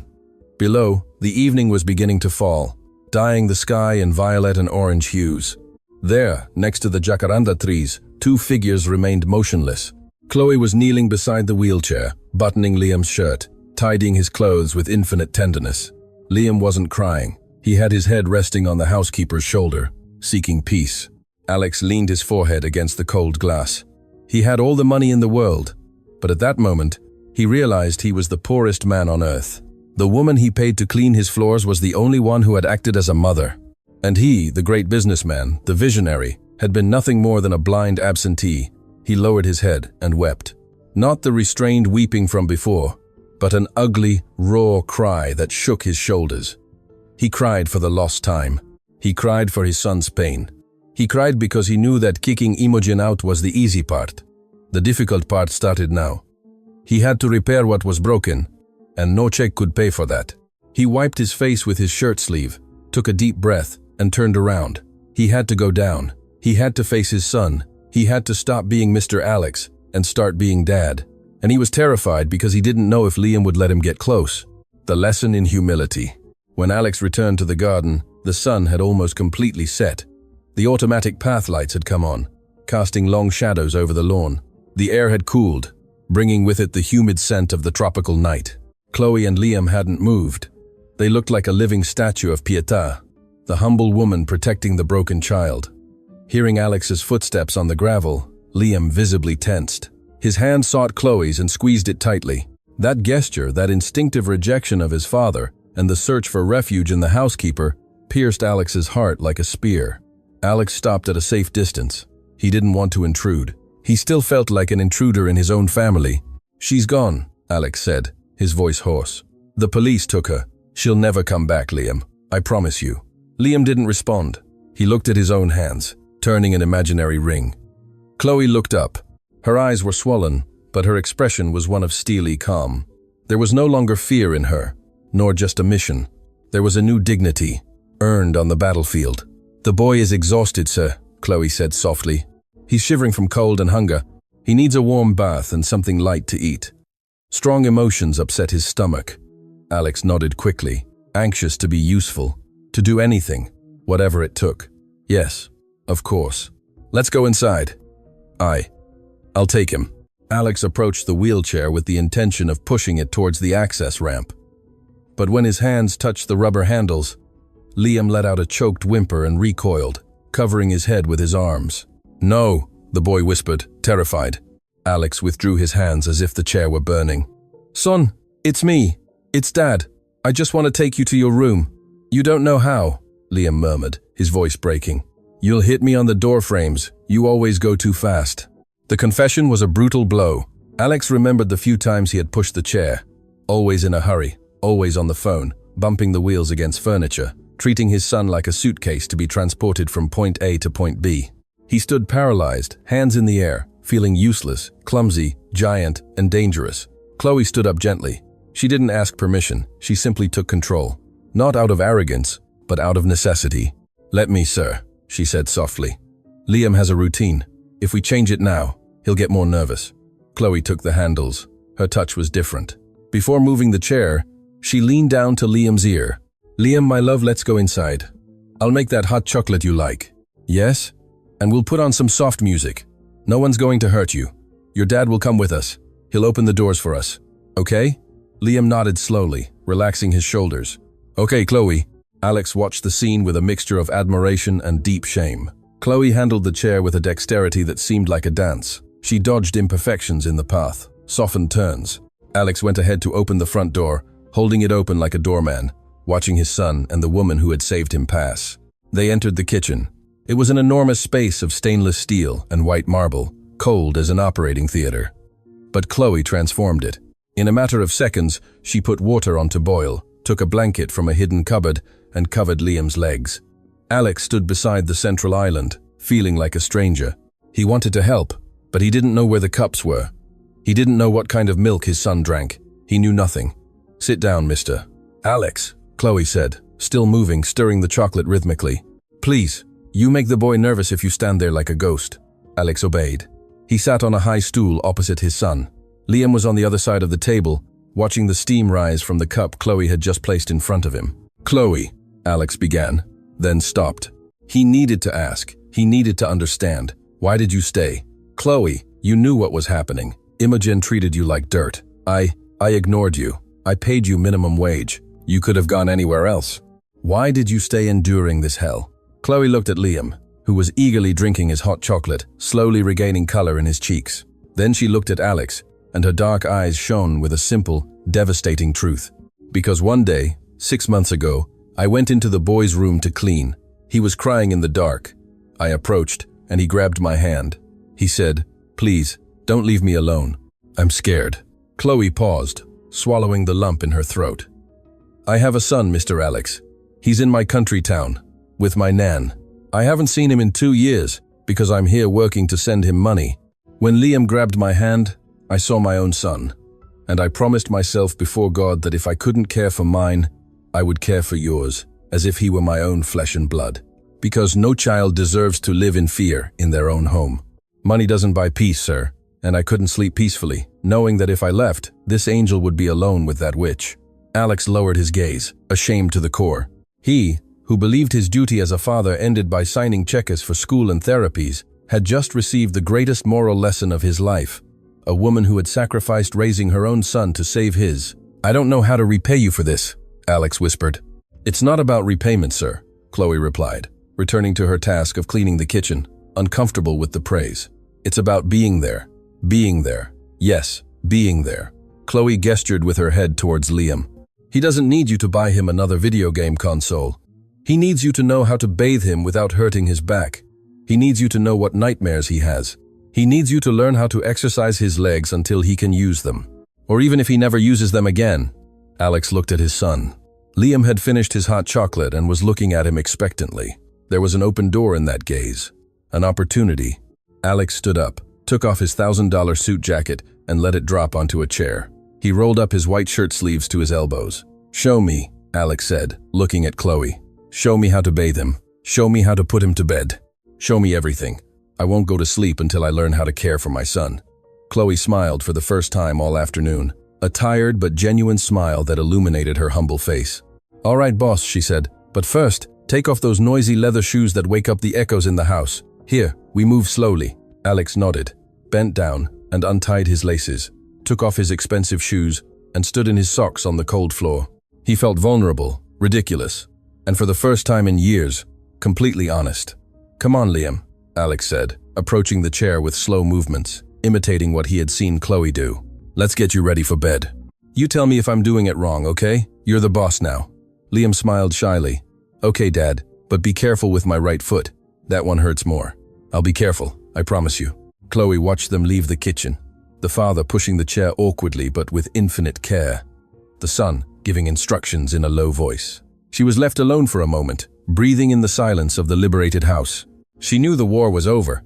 Below, the evening was beginning to fall, dyeing the sky in violet and orange hues. There, next to the jacaranda trees, 2 figures remained motionless. Chloe was kneeling beside the wheelchair, buttoning Liam's shirt, tidying his clothes with infinite tenderness. Liam wasn't crying. He had his head resting on the housekeeper's shoulder, seeking peace. Alex leaned his forehead against the cold glass. He had all the money in the world, but at that moment, he realized he was the poorest man on earth. The woman he paid to clean his floors was the only one who had acted as a mother. And he, the great businessman, the visionary, had been nothing more than a blind absentee. He lowered his head and wept. Not the restrained weeping from before, but an ugly, raw cry that shook his shoulders. He cried for the lost time. He cried for his son's pain. He cried because he knew that kicking Imogen out was the easy part. The difficult part started now. He had to repair what was broken, and no check could pay for that. He wiped his face with his shirt sleeve, took a deep breath, and turned around. He had to go down. He had to face his son. He had to stop being Mr. Alex and start being Dad. And he was terrified because he didn't know if Liam would let him get close. The lesson in humility. When Alex returned to the garden, the sun had almost completely set. The automatic path lights had come on, casting long shadows over the lawn. The air had cooled, bringing with it the humid scent of the tropical night. Chloe and Liam hadn't moved. They looked like a living statue of Pietà, the humble woman protecting the broken child. Hearing Alex's footsteps on the gravel, Liam visibly tensed. His hand sought Chloe's and squeezed it tightly. That gesture, that instinctive rejection of his father, and the search for refuge in the housekeeper, pierced Alex's heart like a spear. Alex stopped at a safe distance. He didn't want to intrude. He still felt like an intruder in his own family. "She's gone," Alex said, his voice hoarse. "The police took her. She'll never come back, Liam. I promise you." Liam didn't respond. He looked at his own hands, turning an imaginary ring. Chloe looked up. Her eyes were swollen, but her expression was one of steely calm. There was no longer fear in her, nor just a mission. There was a new dignity, earned on the battlefield. "The boy is exhausted, sir," Chloe said softly. "He's shivering from cold and hunger. He needs a warm bath and something light to eat." Strong emotions upset his stomach. Alex nodded quickly, anxious to be useful, to do anything, whatever it took. "Yes, of course. Let's go inside." I'll take him." Alex approached the wheelchair with the intention of pushing it towards the access ramp. But when his hands touched the rubber handles, Liam let out a choked whimper and recoiled, covering his head with his arms. "No," the boy whispered, terrified. Alex withdrew his hands as if the chair were burning. "Son, it's me. It's Dad. I just want to take you to your room." "You don't know how," Liam murmured, his voice breaking. "You'll hit me on the door frames. You always go too fast." The confession was a brutal blow. Alex remembered the few times he had pushed the chair, always in a hurry, always on the phone, bumping the wheels against furniture, treating his son like a suitcase to be transported from point A to point B. He stood paralyzed, hands in the air, feeling useless, clumsy, giant, and dangerous. Chloe stood up gently. She didn't ask permission, she simply took control. Not out of arrogance, but out of necessity. "Let me, sir," she said softly. "Liam has a routine. If we change it now, he'll get more nervous." Chloe took the handles. Her touch was different. Before moving the chair, she leaned down to Liam's ear. "Liam, my love, let's go inside. I'll make that hot chocolate you like." "Yes? And we'll put on some soft music. No one's going to hurt you. Your dad will come with us. He'll open the doors for us. Okay?" Liam nodded slowly, relaxing his shoulders. "Okay, Chloe." Alex watched the scene with a mixture of admiration and deep shame. Chloe handled the chair with a dexterity that seemed like a dance. She dodged imperfections in the path, softened turns. Alex went ahead to open the front door, holding it open like a doorman, watching his son and the woman who had saved him pass. They entered the kitchen. It was an enormous space of stainless steel and white marble, cold as an operating theater. But Chloe transformed it. In a matter of seconds, she put water on to boil, took a blanket from a hidden cupboard, and covered Liam's legs. Alex stood beside the central island, feeling like a stranger. He wanted to help, but he didn't know where the cups were. He didn't know what kind of milk his son drank. He knew nothing. "Sit down, mister." "Alex," Chloe said, still moving, stirring the chocolate rhythmically. "Please, you make the boy nervous if you stand there like a ghost." Alex obeyed. He sat on a high stool opposite his son. Liam was on the other side of the table, watching the steam rise from the cup Chloe had just placed in front of him. "Chloe," Alex began, then stopped. He needed to ask. He needed to understand. "Why did you stay?" "Chloe, you knew what was happening. Imogen treated you like dirt. I ignored you. I paid you minimum wage. You could have gone anywhere else. Why did you stay enduring this hell?" Chloe looked at Liam, who was eagerly drinking his hot chocolate, slowly regaining color in his cheeks. Then she looked at Alex, and her dark eyes shone with a simple, devastating truth. "Because one day, 6 months ago, I went into the boy's room to clean. He was crying in the dark. I approached, and he grabbed my hand. He said, 'Please, don't leave me alone. I'm scared.'" Chloe paused, swallowing the lump in her throat. "I have a son, Mr. Alex. He's in my country town, with my nan. I haven't seen him in 2 years, because I'm here working to send him money. When Liam grabbed my hand, I saw my own son, and I promised myself before God that if I couldn't care for mine, I would care for yours, as if he were my own flesh and blood. Because no child deserves to live in fear in their own home. Money doesn't buy peace, sir, and I couldn't sleep peacefully, knowing that if I left, this angel would be alone with that witch. Alex lowered his gaze, ashamed to the core. He, who believed his duty as a father ended by signing cheques for school and therapies, had just received the greatest moral lesson of his life. A woman who had sacrificed raising her own son to save his. I don't know how to repay you for this, Alex whispered. It's not about repayment, sir, Chloe replied, returning to her task of cleaning the kitchen, uncomfortable with the praise. It's about being there. Being there. Yes, being there. Chloe gestured with her head towards Liam. He doesn't need you to buy him another video game console. He needs you to know how to bathe him without hurting his back. He needs you to know what nightmares he has. He needs you to learn how to exercise his legs until he can use them. Or even if he never uses them again. Alex looked at his son. Liam had finished his hot chocolate and was looking at him expectantly. There was an open door in that gaze. An opportunity. Alex stood up, took off his $1,000 suit jacket, and let it drop onto a chair. He rolled up his white shirt sleeves to his elbows. Show me, Alex said, looking at Chloe. Show me how to bathe him. Show me how to put him to bed. Show me everything. I won't go to sleep until I learn how to care for my son. Chloe smiled for the first time all afternoon, a tired but genuine smile that illuminated her humble face. All right, boss, she said, but first, take off those noisy leather shoes that wake up the echoes in the house. Here, we move slowly. Alex nodded, bent down, and untied his laces, took off his expensive shoes, and stood in his socks on the cold floor. He felt vulnerable, ridiculous, and for the first time in years, completely honest. Come on, Liam, Alex said, approaching the chair with slow movements, imitating what he had seen Chloe do. Let's get you ready for bed. You tell me if I'm doing it wrong, okay? You're the boss now. Liam smiled shyly. Okay, Dad, but be careful with my right foot. That one hurts more. I'll be careful, I promise you. Chloe watched them leave the kitchen, the father pushing the chair awkwardly but with infinite care, the son giving instructions in a low voice. She was left alone for a moment, breathing in the silence of the liberated house. She knew the war was over,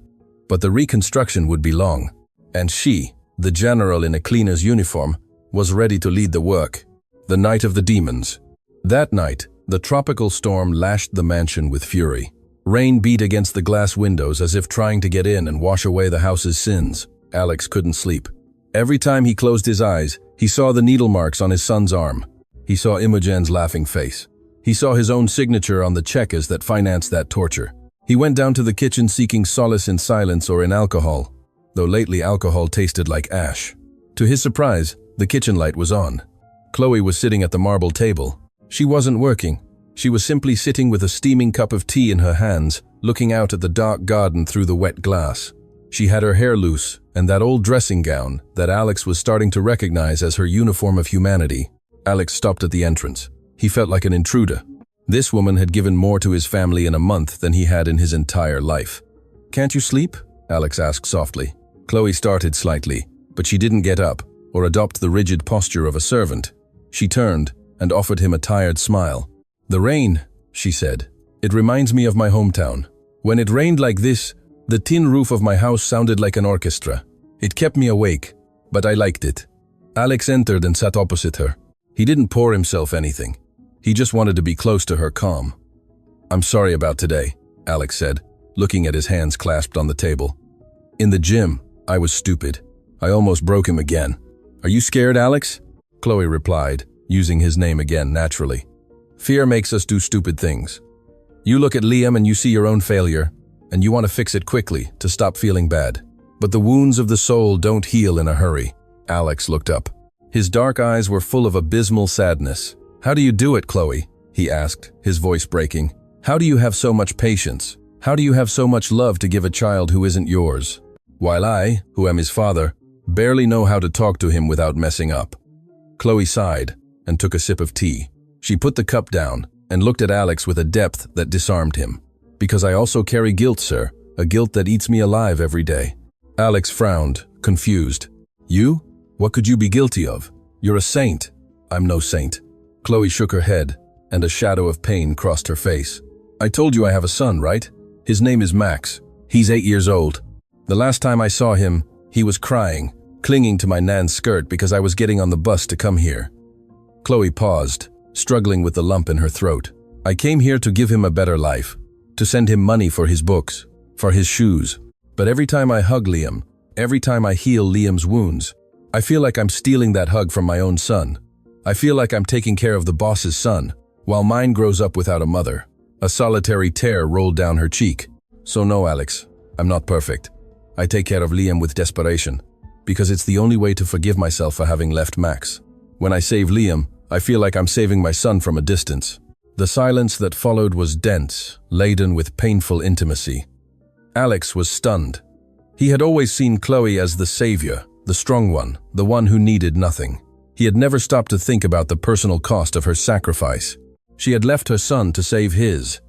but the reconstruction would be long, and she, the general in a cleaner's uniform, was ready to lead the work. The night of the demons. That night, the tropical storm lashed the mansion with fury. Rain beat against the glass windows as if trying to get in and wash away the house's sins. Alex couldn't sleep. Every time he closed his eyes, he saw the needle marks on his son's arm. He saw Imogen's laughing face. He saw his own signature on the cheques that financed that torture. He went down to the kitchen seeking solace in silence or in alcohol, though lately alcohol tasted like ash. To his surprise, the kitchen light was on. Chloe was sitting at the marble table. She wasn't working. She was simply sitting with a steaming cup of tea in her hands, looking out at the dark garden through the wet glass. She had her hair loose, and that old dressing gown that Alex was starting to recognize as her uniform of humanity. Alex stopped at the entrance. He felt like an intruder. This woman had given more to his family in a month than he had in his entire life. Can't you sleep? Alex asked softly. Chloe started slightly, but she didn't get up or adopt the rigid posture of a servant. She turned and offered him a tired smile. The rain, she said. It reminds me of my hometown. When it rained like this, the tin roof of my house sounded like an orchestra. It kept me awake, but I liked it. Alex entered and sat opposite her. He didn't pour himself anything. He just wanted to be close to her calm. I'm sorry about today, Alex said, looking at his hands clasped on the table. In the gym, I was stupid. I almost broke him again. Are you scared, Alex? Chloe replied, using his name again naturally. Fear makes us do stupid things. You look at Liam and you see your own failure, and you want to fix it quickly to stop feeling bad. But the wounds of the soul don't heal in a hurry. Alex looked up. His dark eyes were full of abysmal sadness. How do you do it, Chloe? He asked, his voice breaking. How do you have so much patience? How do you have so much love to give a child who isn't yours? While I, who am his father, barely know how to talk to him without messing up. Chloe sighed and took a sip of tea. She put the cup down and looked at Alex with a depth that disarmed him. Because I also carry guilt, sir, a guilt that eats me alive every day. Alex frowned, confused. You? What could you be guilty of? You're a saint. I'm no saint. Chloe shook her head, and a shadow of pain crossed her face. I told you I have a son, right? His name is Max. He's 8 years old. The last time I saw him, he was crying, clinging to my nan's skirt because I was getting on the bus to come here. Chloe paused, struggling with the lump in her throat. I came here to give him a better life. to send him money for his books, for his shoes. But every time I hug Liam, every time I heal Liam's wounds, I feel like I'm stealing that hug from my own son. I feel like I'm taking care of the boss's son, while mine grows up without a mother. A solitary tear rolled down her cheek. So no, Alex, I'm not perfect. I take care of Liam with desperation, because it's the only way to forgive myself for having left Max. When I save Liam, I feel like I'm saving my son from a distance. The silence that followed was dense, laden with painful intimacy. Alex was stunned. He had always seen Chloe as the savior, the strong one, the one who needed nothing. He had never stopped to think about the personal cost of her sacrifice. She had left her son to save his.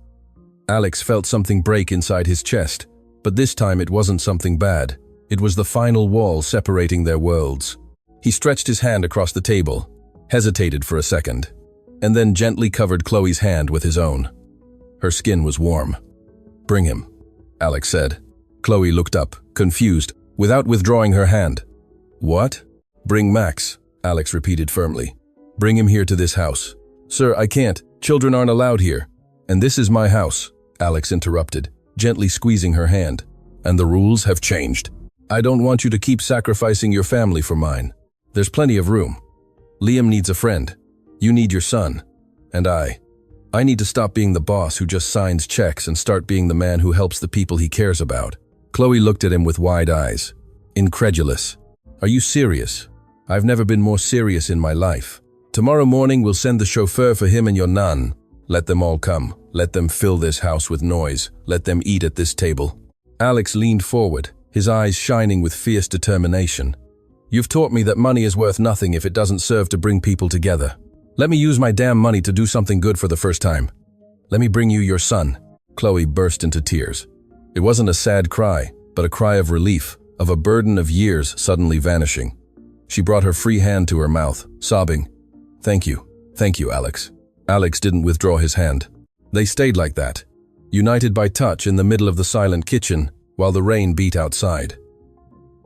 Alex felt something break inside his chest, but this time it wasn't something bad. It was the final wall separating their worlds. He stretched his hand across the table, hesitated for a second, and then gently covered Chloe's hand with his own. Her skin was warm. "Bring him," Alex said. Chloe looked up, confused, without withdrawing her hand. "What?" "Bring Max," Alex repeated firmly. "Bring him here to this house." "Sir, I can't. Children aren't allowed here." "And this is my house," Alex interrupted, gently squeezing her hand. "And the rules have changed. I don't want you to keep sacrificing your family for mine. There's plenty of room. Liam needs a friend. You need your son. And I need to stop being the boss who just signs checks and start being the man who helps the people he cares about." Chloe looked at him with wide eyes, incredulous. "Are you serious?" "I've never been more serious in my life. Tomorrow morning we'll send the chauffeur for him and your nun. Let them all come. Let them fill this house with noise. Let them eat at this table." Alex leaned forward, his eyes shining with fierce determination. "You've taught me that money is worth nothing if it doesn't serve to bring people together. Let me use my damn money to do something good for the first time. Let me bring you your son." Chloe burst into tears. It wasn't a sad cry, but a cry of relief, of a burden of years suddenly vanishing. She brought her free hand to her mouth, sobbing, Thank you, Alex." Alex didn't withdraw his hand. They stayed like that, united by touch in the middle of the silent kitchen, while the rain beat outside.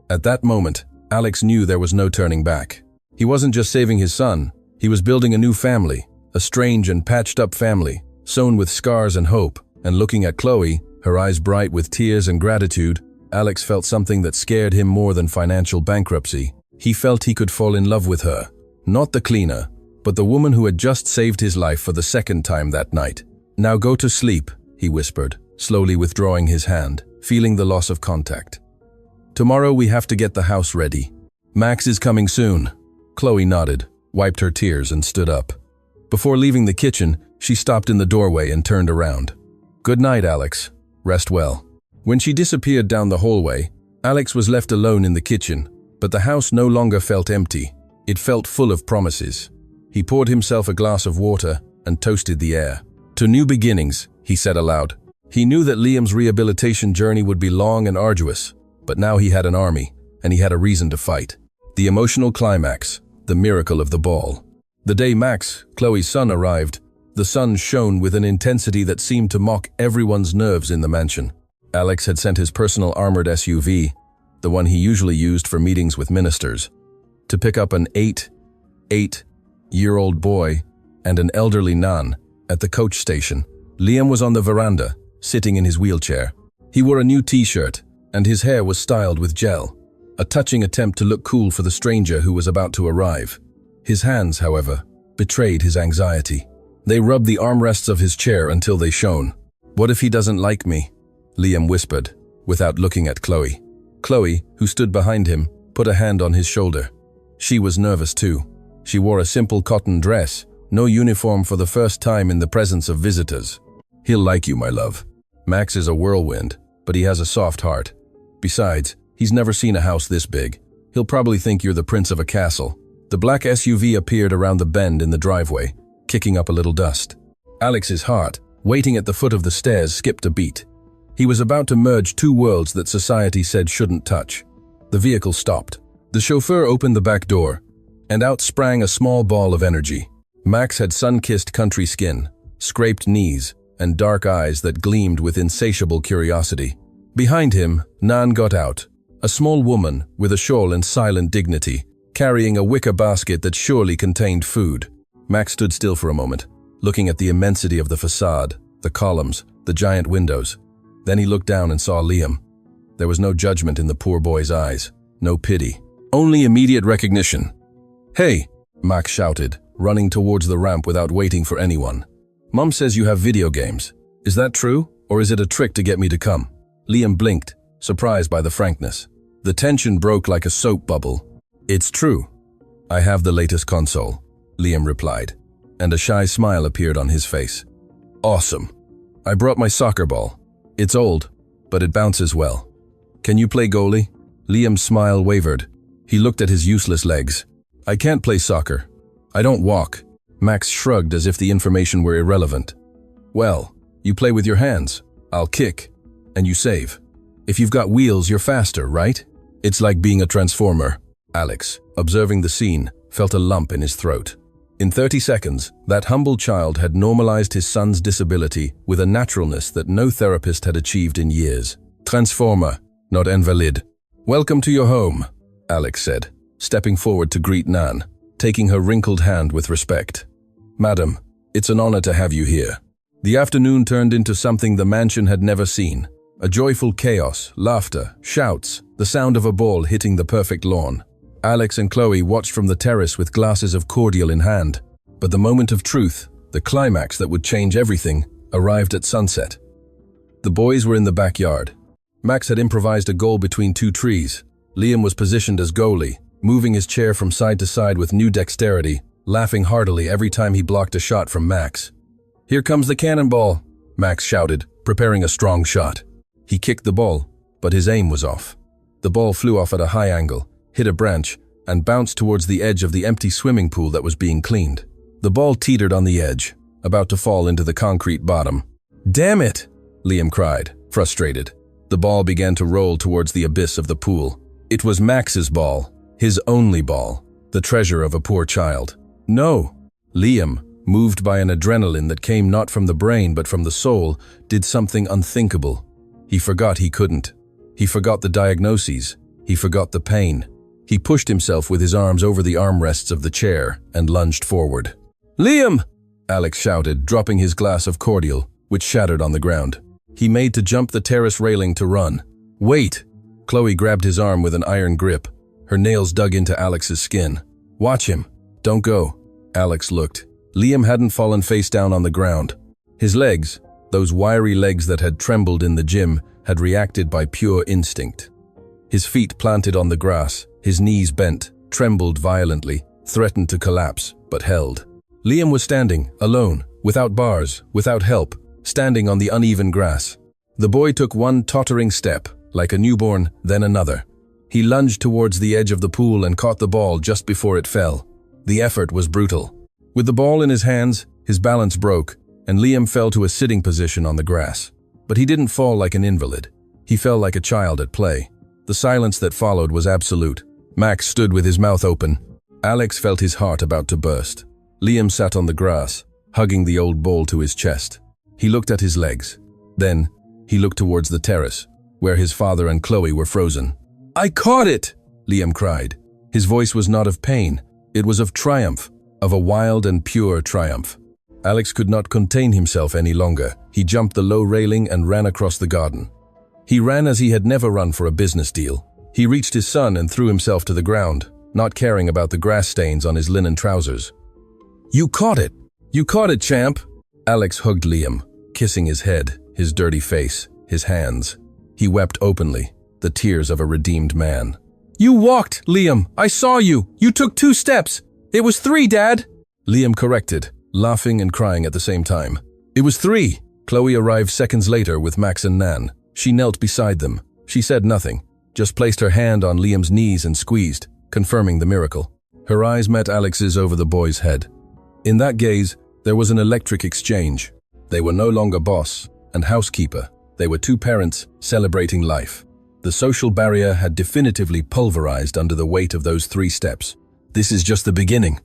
At that moment, Alex knew there was no turning back. He wasn't just saving his son, he was building a new family, a strange and patched-up family, sown with scars and hope. And looking at Chloe, her eyes bright with tears and gratitude, Alex felt something that scared him more than financial bankruptcy. He felt he could fall in love with her, not the cleaner, but the woman who had just saved his life for the second time that night. "Now go to sleep," he whispered, slowly withdrawing his hand, feeling the loss of contact. "Tomorrow we have to get the house ready. Max is coming soon." Chloe nodded, wiped her tears and stood up. Before leaving the kitchen, she stopped in the doorway and turned around. "Good night, Alex. Rest well." When she disappeared down the hallway, Alex was left alone in the kitchen, but the house no longer felt empty. It felt full of promises. He poured himself a glass of water and toasted the air. "To new beginnings," he said aloud. He knew that Liam's rehabilitation journey would be long and arduous, but now he had an army, and he had a reason to fight. The emotional climax, the miracle of the ball. The day Max, Chloe's son, arrived, the sun shone with an intensity that seemed to mock everyone's nerves in the mansion. Alex had sent his personal armored SUV, the one he usually used for meetings with ministers, to pick up an eight-year-old boy and an elderly nun at the coach station. Liam was on the veranda, sitting in his wheelchair. He wore a new t-shirt, and his hair was styled with gel, a touching attempt to look cool for the stranger who was about to arrive. His hands, however, betrayed his anxiety. They rubbed the armrests of his chair until they shone. "What if he doesn't like me?" Liam whispered, without looking at Chloe. Chloe, who stood behind him, put a hand on his shoulder. She was nervous too. She wore a simple cotton dress, no uniform for the first time in the presence of visitors. "He'll like you, my love. Max is a whirlwind, but he has a soft heart. Besides, he's never seen a house this big. He'll probably think you're the prince of a castle." The black SUV appeared around the bend in the driveway, kicking up a little dust. Alex's heart, waiting at the foot of the stairs, skipped a beat. He was about to merge two worlds that society said shouldn't touch. The vehicle stopped. The chauffeur opened the back door, and out sprang a small ball of energy. Max had sun-kissed country skin, scraped knees, and dark eyes that gleamed with insatiable curiosity. Behind him, Nan got out, a small woman with a shawl and silent dignity, carrying a wicker basket that surely contained food. Max stood still for a moment, looking at the immensity of the facade, the columns, the giant windows. Then he looked down and saw Liam. There was no judgment in the poor boy's eyes, no pity, only immediate recognition. "Hey," Max shouted, running towards the ramp without waiting for anyone. "Mom says you have video games. Is that true, or is it a trick to get me to come?" Liam blinked, surprised by the frankness. The tension broke like a soap bubble. "It's true. I have the latest console," Liam replied, and a shy smile appeared on his face. "Awesome. I brought my soccer ball. It's old, but it bounces well. Can you play goalie?" Liam's smile wavered. He looked at his useless legs. "I can't play soccer. I don't walk." Max shrugged as if the information were irrelevant. "Well, you play with your hands. I'll kick, and you save. If you've got wheels, you're faster, right? It's like being a transformer." Alex, observing the scene, felt a lump in his throat. In 30 seconds, that humble child had normalized his son's disability with a naturalness that no therapist had achieved in years. "Transformer, not invalid." "Welcome to your home," Alex said, stepping forward to greet Nan, taking her wrinkled hand with respect. "Madam, it's an honor to have you here." The afternoon turned into something the mansion had never seen. A joyful chaos, laughter, shouts, the sound of a ball hitting the perfect lawn. Alex and Chloe watched from the terrace with glasses of cordial in hand. But the moment of truth, the climax that would change everything, arrived at sunset. The boys were in the backyard. Max had improvised a goal between two trees. Liam was positioned as goalie, moving his chair from side to side with new dexterity, laughing heartily every time he blocked a shot from Max. "Here comes the cannonball," Max shouted, preparing a strong shot. He kicked the ball, but his aim was off. The ball flew off at a high angle, hit a branch, and bounced towards the edge of the empty swimming pool that was being cleaned. The ball teetered on the edge, about to fall into the concrete bottom. "Damn it!" Liam cried, frustrated. The ball began to roll towards the abyss of the pool. It was Max's ball, his only ball, the treasure of a poor child. "No!" Liam, moved by an adrenaline that came not from the brain but from the soul, did something unthinkable. He forgot he couldn't. He forgot the diagnoses. He forgot the pain. He pushed himself with his arms over the armrests of the chair and lunged forward. "Liam!" Alex shouted, dropping his glass of cordial, which shattered on the ground. He made to jump the terrace railing to run. "Wait!" Chloe grabbed his arm with an iron grip. Her nails dug into Alex's skin. "Watch him. Don't go." Alex looked. Liam hadn't fallen face down on the ground. His legs, those wiry legs that had trembled in the gym, had reacted by pure instinct. His feet planted on the grass, his knees bent, trembled violently, threatened to collapse, but held. Liam was standing, alone, without bars, without help, standing on the uneven grass. The boy took one tottering step, like a newborn, then another. He lunged towards the edge of the pool and caught the ball just before it fell. The effort was brutal. With the ball in his hands, his balance broke, and Liam fell to a sitting position on the grass. But he didn't fall like an invalid. He fell like a child at play. The silence that followed was absolute. Max stood with his mouth open. Alex felt his heart about to burst. Liam sat on the grass, hugging the old ball to his chest. He looked at his legs. Then, he looked towards the terrace, where his father and Chloe were frozen. "I caught it!" Liam cried. His voice was not of pain. It was of triumph, of a wild and pure triumph. Alex could not contain himself any longer. He jumped the low railing and ran across the garden. He ran as he had never run for a business deal. He reached his son and threw himself to the ground, not caring about the grass stains on his linen trousers. "You caught it! You caught it, champ!" Alex hugged Liam, kissing his head, his dirty face, his hands. He wept openly, the tears of a redeemed man. "You walked, Liam! I saw you! You took 2 steps! It was 3, Dad!" Liam corrected, laughing and crying at the same time. "It was 3! Chloe arrived seconds later with Max and Nan. She knelt beside them. She said nothing, just placed her hand on Liam's knees and squeezed, confirming the miracle. Her eyes met Alex's over the boy's head. In that gaze, there was an electric exchange. They were no longer boss and housekeeper. They were 2 parents celebrating life. The social barrier had definitively pulverized under the weight of those 3 steps. "This is just the beginning,"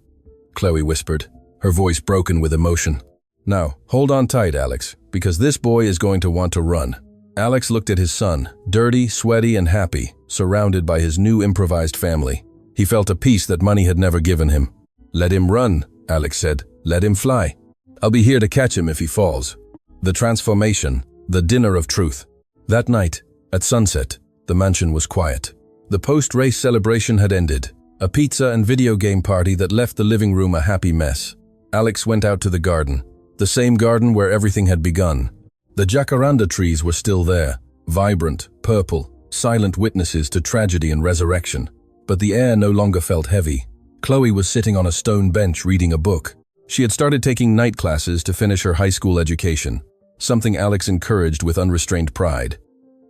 Chloe whispered, her voice broken with emotion. "Now, hold on tight, Alex, because this boy is going to want to run." Alex looked at his son, dirty, sweaty, and happy, surrounded by his new improvised family. He felt a peace that money had never given him. "Let him run," Alex said. "Let him fly. I'll be here to catch him if he falls." The transformation, The dinner of truth. That night, at sunset, the mansion was quiet. The post-race celebration had ended, a pizza and video game party that left the living room a happy mess. Alex went out to the garden, the same garden where everything had begun. The jacaranda trees were still there, vibrant, purple, silent witnesses to tragedy and resurrection. But the air no longer felt heavy. Chloe was sitting on a stone bench reading a book. She had started taking night classes to finish her high school education, something Alex encouraged with unrestrained pride.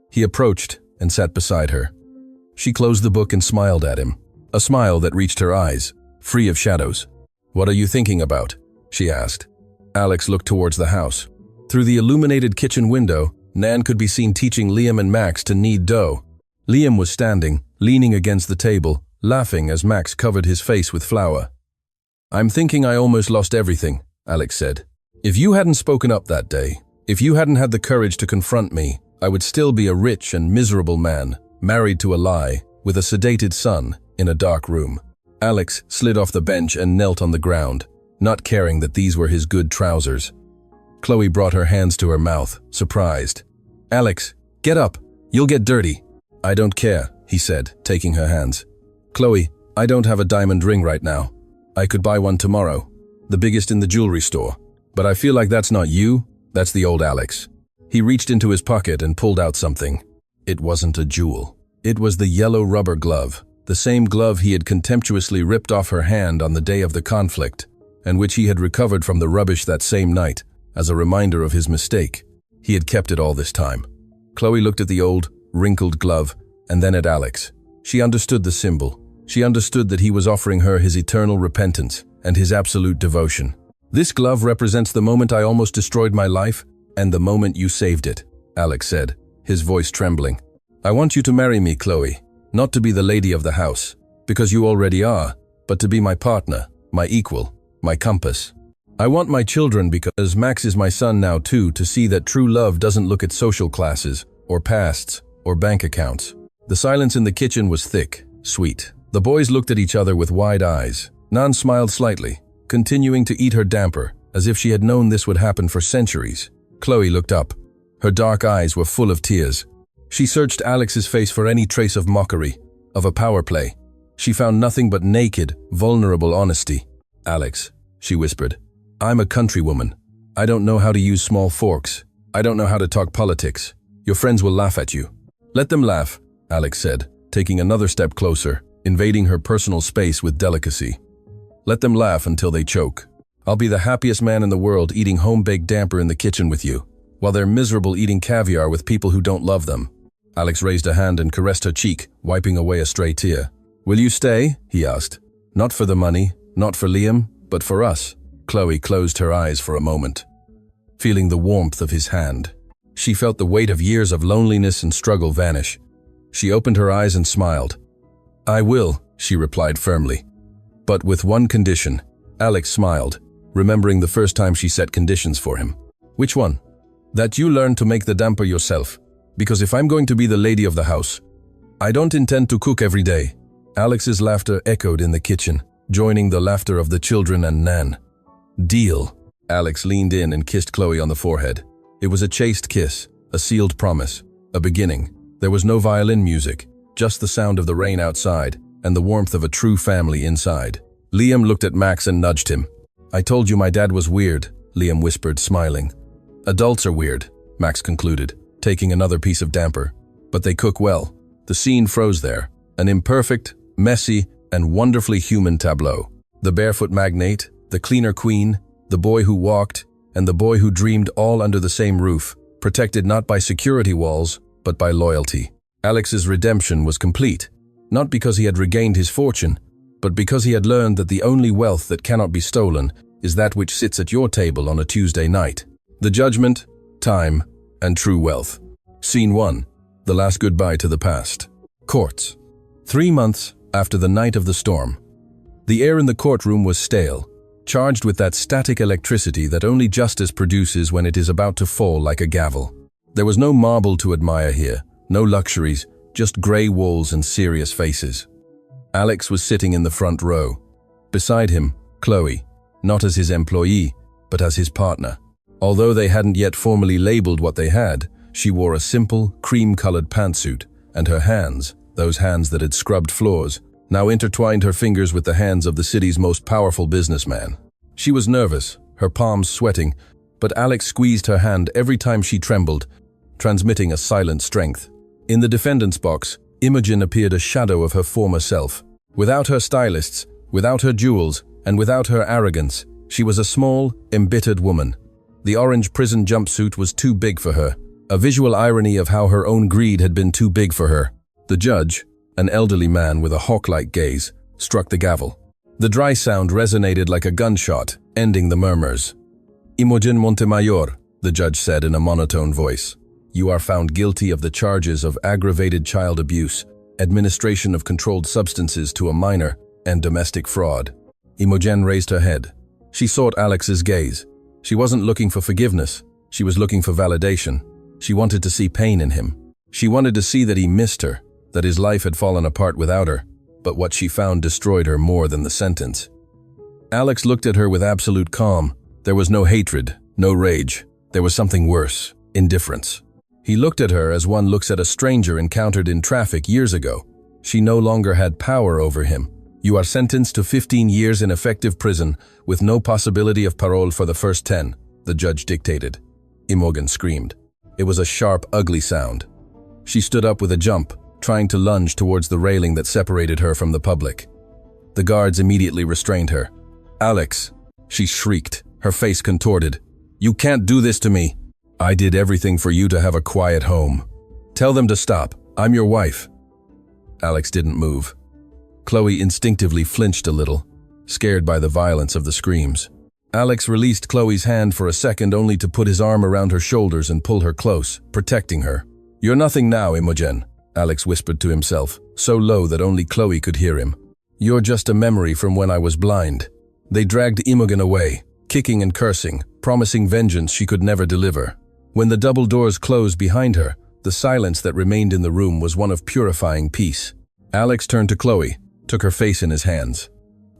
He approached and sat beside her. She closed the book and smiled at him, a smile that reached her eyes, free of shadows. "What are you thinking about?" she asked. Alex looked towards the house. Through the illuminated kitchen window, Nan could be seen teaching Liam and Max to knead dough. Liam was standing, leaning against the table, laughing as Max covered his face with flour. "I'm thinking I almost lost everything," Alex said. "If you hadn't spoken up that day, if you hadn't had the courage to confront me, I would still be a rich and miserable man, married to a lie, with a sedated son, in a dark room." Alex slid off the bench and knelt on the ground, not caring that these were his good trousers. Chloe brought her hands to her mouth, surprised. "Alex, get up. You'll get dirty." "I don't care," he said, taking her hands. "Chloe, I don't have a diamond ring right now. I could buy one tomorrow, the biggest in the jewelry store. But I feel like that's not you, that's the old Alex." He reached into his pocket and pulled out something. It wasn't a jewel. It was the yellow rubber glove, the same glove he had contemptuously ripped off her hand on the day of the conflict, and which he had recovered from the rubbish that same night, as a reminder of his mistake. He had kept it all this time. Chloe looked at the old, wrinkled glove, and then at Alex. She understood the symbol. She understood that he was offering her his eternal repentance and his absolute devotion. "This glove represents the moment I almost destroyed my life, and the moment you saved it," Alex said, his voice trembling. "I want you to marry me, Chloe, not to be the lady of the house, because you already are, but to be my partner, my equal, my compass. I want my children, because Max is my son now too, to see that true love doesn't look at social classes, or pasts, or bank accounts." The silence in the kitchen was thick, sweet. The boys looked at each other with wide eyes. Nan smiled slightly, continuing to eat her damper, as if she had known this would happen for centuries. Chloe looked up. Her dark eyes were full of tears. She searched Alex's face for any trace of mockery, of a power play. She found nothing but naked, vulnerable honesty. "Alex," she whispered, "I'm a countrywoman. I don't know how to use small forks. I don't know how to talk politics. Your friends will laugh at you." "Let them laugh," Alex said, taking another step closer, invading her personal space with delicacy. "Let them laugh until they choke. I'll be the happiest man in the world eating home-baked damper in the kitchen with you, while they're miserable eating caviar with people who don't love them." Alex raised a hand and caressed her cheek, wiping away a stray tear. "Will you stay?" he asked. "Not for the money, not for Liam, but for us." Chloe closed her eyes for a moment, feeling the warmth of his hand. She felt the weight of years of loneliness and struggle vanish. She opened her eyes and smiled. "I will," she replied firmly. "But with one condition." Alex smiled, remembering the first time she set conditions for him. "Which one?" "That you learn to make the damper yourself. Because if I'm going to be the lady of the house, I don't intend to cook every day." Alex's laughter echoed in the kitchen, joining the laughter of the children and Nan. "Deal." Alex leaned in and kissed Chloe on the forehead. It was a chaste kiss, a sealed promise, a beginning. There was no violin music, just the sound of the rain outside and the warmth of a true family inside. Liam looked at Max and nudged him. "I told you my dad was weird," Liam whispered, smiling. "Adults are weird," Max concluded, taking another piece of damper. "But they cook well." The scene froze there, an imperfect, messy, and wonderfully human tableau. The barefoot magnate, the cleaner queen, the boy who walked, and the boy who dreamed, all under the same roof, protected not by security walls, but by loyalty. Alex's redemption was complete, not because he had regained his fortune, but because he had learned that the only wealth that cannot be stolen is that which sits at your table on a Tuesday night. The judgment, time, and true wealth. Scene 1. The last goodbye to the past. Courts. 3 months after the night of the storm. The air in the courtroom was stale, charged with that static electricity that only justice produces when it is about to fall like a gavel. There was no marble to admire here, no luxuries, just grey walls and serious faces. Alex was sitting in the front row. Beside him, Chloe, not as his employee, but as his partner. Although they hadn't yet formally labeled what they had, she wore a simple, cream-colored pantsuit, and her hands, those hands that had scrubbed floors, now intertwined her fingers with the hands of the city's most powerful businessman. She was nervous, her palms sweating, but Alex squeezed her hand every time she trembled, transmitting a silent strength. In the defendant's box, Imogen appeared a shadow of her former self. Without her stylists, without her jewels, and without her arrogance, she was a small, embittered woman. The orange prison jumpsuit was too big for her, a visual irony of how her own greed had been too big for her. The judge, an elderly man with a hawk-like gaze, struck the gavel. The dry sound resonated like a gunshot, ending the murmurs. "Imogen Montemayor," the judge said in a monotone voice, "you are found guilty of the charges of aggravated child abuse, administration of controlled substances to a minor, and domestic fraud." Imogen raised her head. She sought Alex's gaze. She wasn't looking for forgiveness. She was looking for validation. She wanted to see pain in him. She wanted to see that he missed her, that his life had fallen apart without her, but what she found destroyed her more than the sentence. Alex looked at her with absolute calm. There was no hatred, no rage. There was something worse, indifference. He looked at her as one looks at a stranger encountered in traffic years ago. She no longer had power over him. "You are sentenced to 15 years in effective prison with no possibility of parole for the first 10, the judge dictated. Imogen screamed. It was a sharp, ugly sound. She stood up with a jump, trying to lunge towards the railing that separated her from the public. The guards immediately restrained her. "Alex," she shrieked, her face contorted. "You can't do this to me. I did everything for you to have a quiet home. Tell them to stop. I'm your wife." Alex didn't move. Chloe instinctively flinched a little, scared by the violence of the screams. Alex released Chloe's hand for a second only to put his arm around her shoulders and pull her close, protecting her. "You're nothing now, Imogen," Alex whispered to himself, so low that only Chloe could hear him. "You're just a memory from when I was blind." They dragged Imogen away, kicking and cursing, promising vengeance she could never deliver. When the double doors closed behind her, the silence that remained in the room was one of purifying peace. Alex turned to Chloe, took her face in his hands.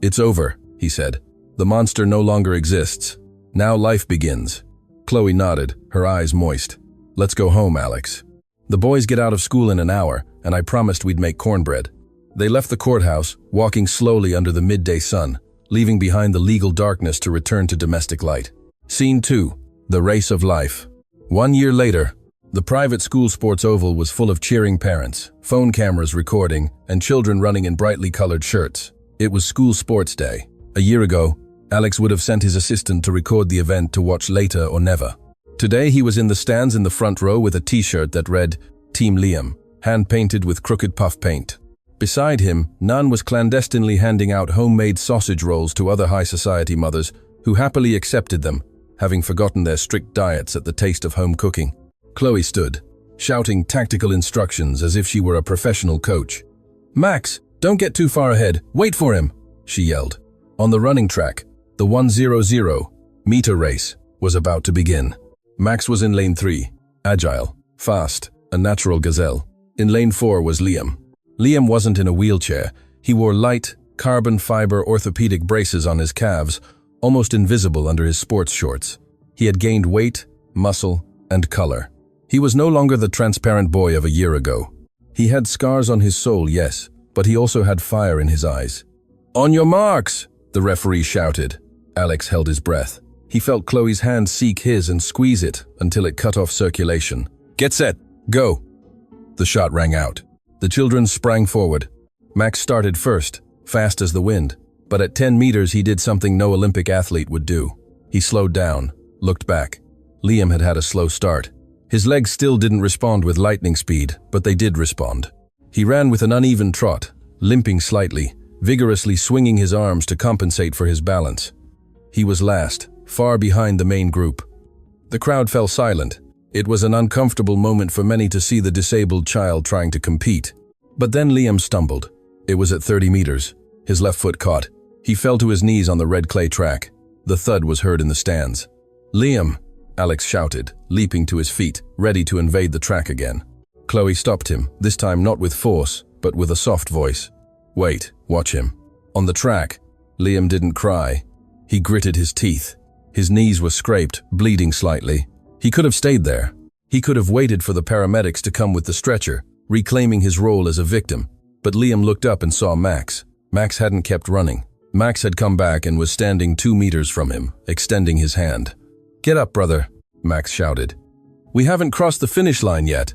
"It's over," he said. "The monster no longer exists. Now life begins." Chloe nodded, her eyes moist. "Let's go home, Alex. The boys get out of school in an hour, and I promised we'd make cornbread." They left the courthouse, walking slowly under the midday sun, leaving behind the legal darkness to return to domestic light. Scene 2. The Race of Life. 1 year later, the private school sports oval was full of cheering parents, phone cameras recording, and children running in brightly colored shirts. It was school sports day. A year ago, Alex would have sent his assistant to record the event to watch later or never. Today he was in the stands in the front row with a t-shirt that read, "Team Liam," hand-painted with crooked puff paint. Beside him, Nan was clandestinely handing out homemade sausage rolls to other high society mothers who happily accepted them, having forgotten their strict diets at the taste of home cooking. Chloe stood, shouting tactical instructions as if she were a professional coach. "Max, don't get too far ahead. Wait for him," she yelled. On the running track, the 100-meter race was about to begin. Max was in lane 3, agile, fast, a natural gazelle. In lane 4 was Liam. Liam wasn't in a wheelchair. He wore light, carbon fiber orthopedic braces on his calves, almost invisible under his sports shorts. He had gained weight, muscle, and color. He was no longer the transparent boy of a year ago. He had scars on his soul, yes, but he also had fire in his eyes. "On your marks!" the referee shouted. Alex held his breath. He felt Chloe's hand seek his and squeeze it until it cut off circulation. "Get set, go!" The shot rang out. The children sprang forward. Max started first, fast as the wind, but at 10 meters he did something no Olympic athlete would do. He slowed down, looked back. Liam had had a slow start. His legs still didn't respond with lightning speed, but they did respond. He ran with an uneven trot, limping slightly, vigorously swinging his arms to compensate for his balance. He was last, far behind the main group. The crowd fell silent. It was an uncomfortable moment for many to see the disabled child trying to compete. But then Liam stumbled. It was at 30 meters. His left foot caught. He fell to his knees on the red clay track. The thud was heard in the stands. "Liam!" Alex shouted, leaping to his feet, ready to invade the track again. Chloe stopped him, this time not with force, but with a soft voice. "Wait, watch him." On the track, Liam didn't cry. He gritted his teeth. His knees were scraped, bleeding slightly. He could have stayed there. He could have waited for the paramedics to come with the stretcher, reclaiming his role as a victim. But Liam looked up and saw Max. Max hadn't kept running. Max had come back and was standing 2 meters from him, extending his hand. "Get up, brother," Max shouted. "We haven't crossed the finish line yet."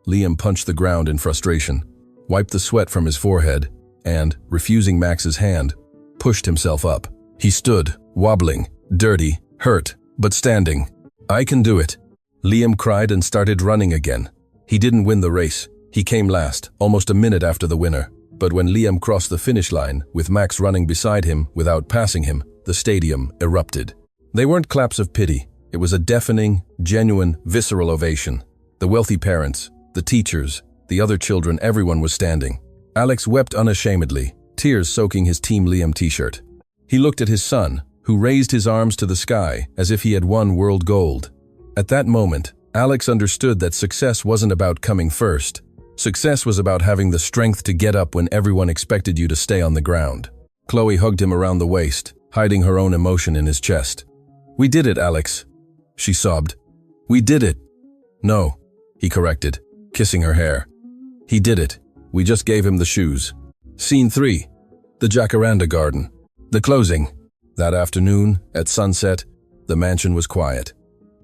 Liam punched the ground in frustration, wiped the sweat from his forehead, and, refusing Max's hand, pushed himself up. He stood, wobbling, dirty, hurt, but standing. "I can do it," Liam cried and started running again. He didn't win the race. He came last, almost a minute after the winner. But when Liam crossed the finish line, with Max running beside him without passing him, the stadium erupted. They weren't claps of pity. It was a deafening, genuine, visceral ovation. The wealthy parents, the teachers, the other children, everyone was standing. Alex wept unashamedly, tears soaking his Team Liam t-shirt. He looked at his son, who raised his arms to the sky as if he had won world gold. At that moment, Alex understood that success wasn't about coming first. Success was about having the strength to get up when everyone expected you to stay on the ground. Chloe hugged him around the waist, hiding her own emotion in his chest. "We did it, Alex," she sobbed. "We did it." "No," he corrected, kissing her hair. "He did it. We just gave him the shoes." Scene 3. The Jacaranda Garden. The closing. That afternoon, at sunset, the mansion was quiet.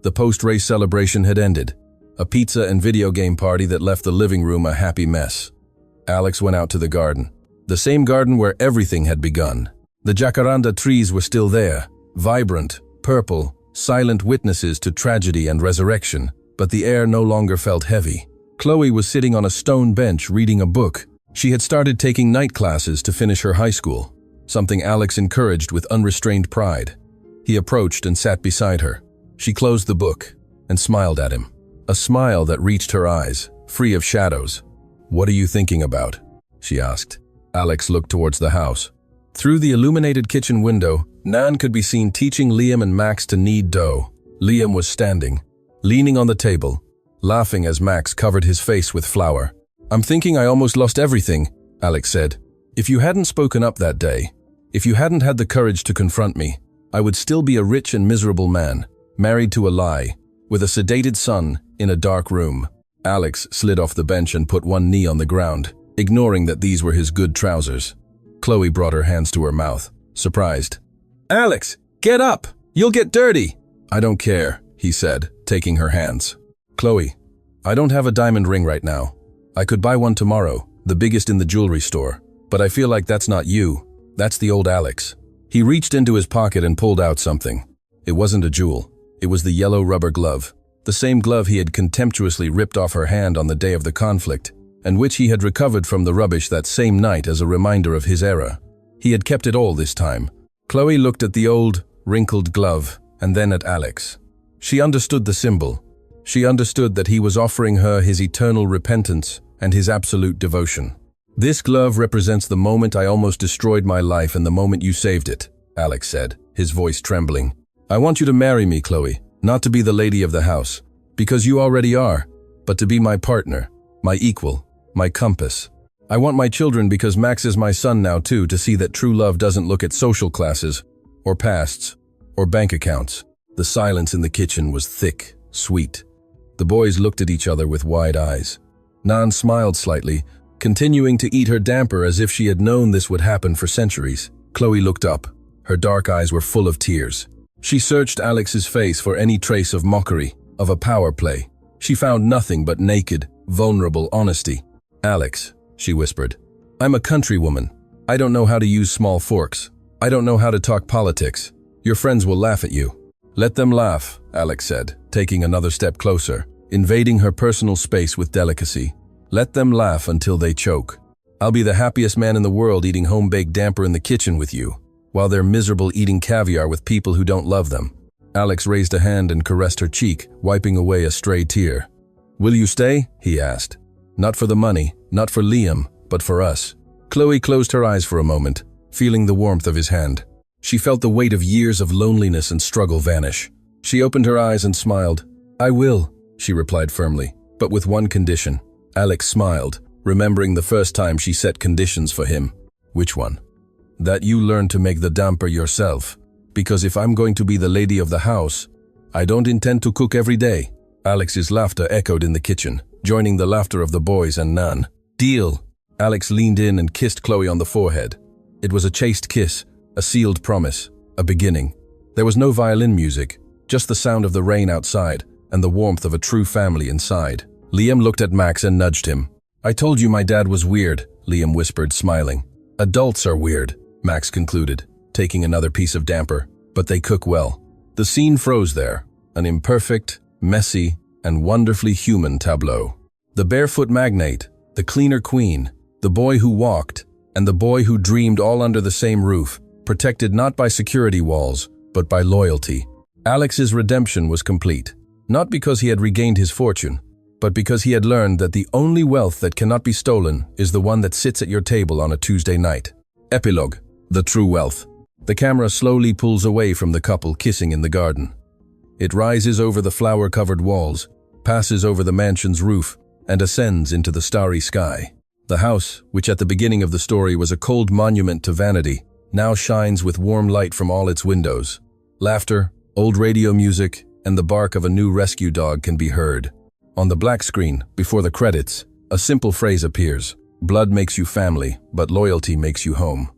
The post-race celebration had ended. A pizza and video game party that left the living room a happy mess. Alex went out to the garden. The same garden where everything had begun. The jacaranda trees were still there, vibrant, purple, silent witnesses to tragedy and resurrection, but the air no longer felt heavy. Chloe was sitting on a stone bench reading a book. She had started taking night classes to finish her high school, something Alex encouraged with unrestrained pride. He approached and sat beside her. She closed the book and smiled at him. A smile that reached her eyes, free of shadows. "What are you thinking about?" she asked. Alex looked towards the house. Through the illuminated kitchen window, Nan could be seen teaching Liam and Max to knead dough. Liam was standing, leaning on the table, laughing as Max covered his face with flour. "I'm thinking I almost lost everything," Alex said. "If you hadn't spoken up that day, if you hadn't had the courage to confront me, I would still be a rich and miserable man, married to a lie, with a sedated son in a dark room." Alex slid off the bench and put one knee on the ground, ignoring that these were his good trousers. Chloe brought her hands to her mouth, surprised. "Alex, get up! You'll get dirty!" "I don't care," he said, taking her hands. "Chloe, I don't have a diamond ring right now. I could buy one tomorrow, the biggest in the jewelry store, but I feel like that's not you. That's the old Alex." He reached into his pocket and pulled out something. It wasn't a jewel. It was the yellow rubber glove. The same glove he had contemptuously ripped off her hand on the day of the conflict, and which he had recovered from the rubbish that same night as a reminder of his era. He had kept it all this time. Chloe looked at the old, wrinkled glove, and then at Alex. She understood the symbol. She understood that he was offering her his eternal repentance and his absolute devotion. "This glove represents the moment I almost destroyed my life and the moment you saved it," Alex said, his voice trembling. "I want you to marry me, Chloe, not to be the lady of the house, because you already are, but to be my partner, my equal, my compass. I want my children because Max is my son now too, to see that true love doesn't look at social classes, or pasts, or bank accounts." The silence in the kitchen was thick, sweet. The boys looked at each other with wide eyes. Nan smiled slightly, continuing to eat her damper as if she had known this would happen for centuries. Chloe looked up. Her dark eyes were full of tears. She searched Alex's face for any trace of mockery, of a power play. She found nothing but naked, vulnerable honesty. "Alex," she whispered, "I'm a country woman. I don't know how to use small forks. I don't know how to talk politics. Your friends will laugh at you." "Let them laugh," Alex said, taking another step closer, invading her personal space with delicacy. "Let them laugh until they choke. I'll be the happiest man in the world eating home-baked damper in the kitchen with you, while they're miserable eating caviar with people who don't love them." Alex raised a hand and caressed her cheek, wiping away a stray tear. "Will you stay?" he asked. "Not for the money, not for Liam, but for us." Chloe closed her eyes for a moment, feeling the warmth of his hand. She felt the weight of years of loneliness and struggle vanish. She opened her eyes and smiled. "I will," she replied firmly, "but with one condition." Alex smiled, remembering the first time she set conditions for him. "Which one?" "That you learn to make the damper yourself." Because if I'm going to be the lady of the house, I don't intend to cook every day. Alex's laughter echoed in the kitchen, joining the laughter of the boys and Nan. Deal. Alex leaned in and kissed Chloe on the forehead. It was a chaste kiss, a sealed promise, a beginning. There was no violin music, just the sound of the rain outside and the warmth of a true family inside. Liam looked at Max and nudged him. I told you my dad was weird, Liam whispered, smiling. Adults are weird, Max concluded, taking another piece of damper, but they cook well. The scene froze there, an imperfect, messy, and wonderfully human tableau. The barefoot magnate, the cleaner queen, the boy who walked, and the boy who dreamed all under the same roof, protected not by security walls, but by loyalty. Alex's redemption was complete, not because he had regained his fortune, but because he had learned that the only wealth that cannot be stolen is the one that sits at your table on a Tuesday night. Epilogue: The True Wealth. The camera slowly pulls away from the couple kissing in the garden. It rises over the flower-covered walls, passes over the mansion's roof, and ascends into the starry sky. The house, which at the beginning of the story was a cold monument to vanity, now shines with warm light from all its windows. Laughter, old radio music, and the bark of a new rescue dog can be heard. On the black screen, before the credits, a simple phrase appears. Blood makes you family, but loyalty makes you home.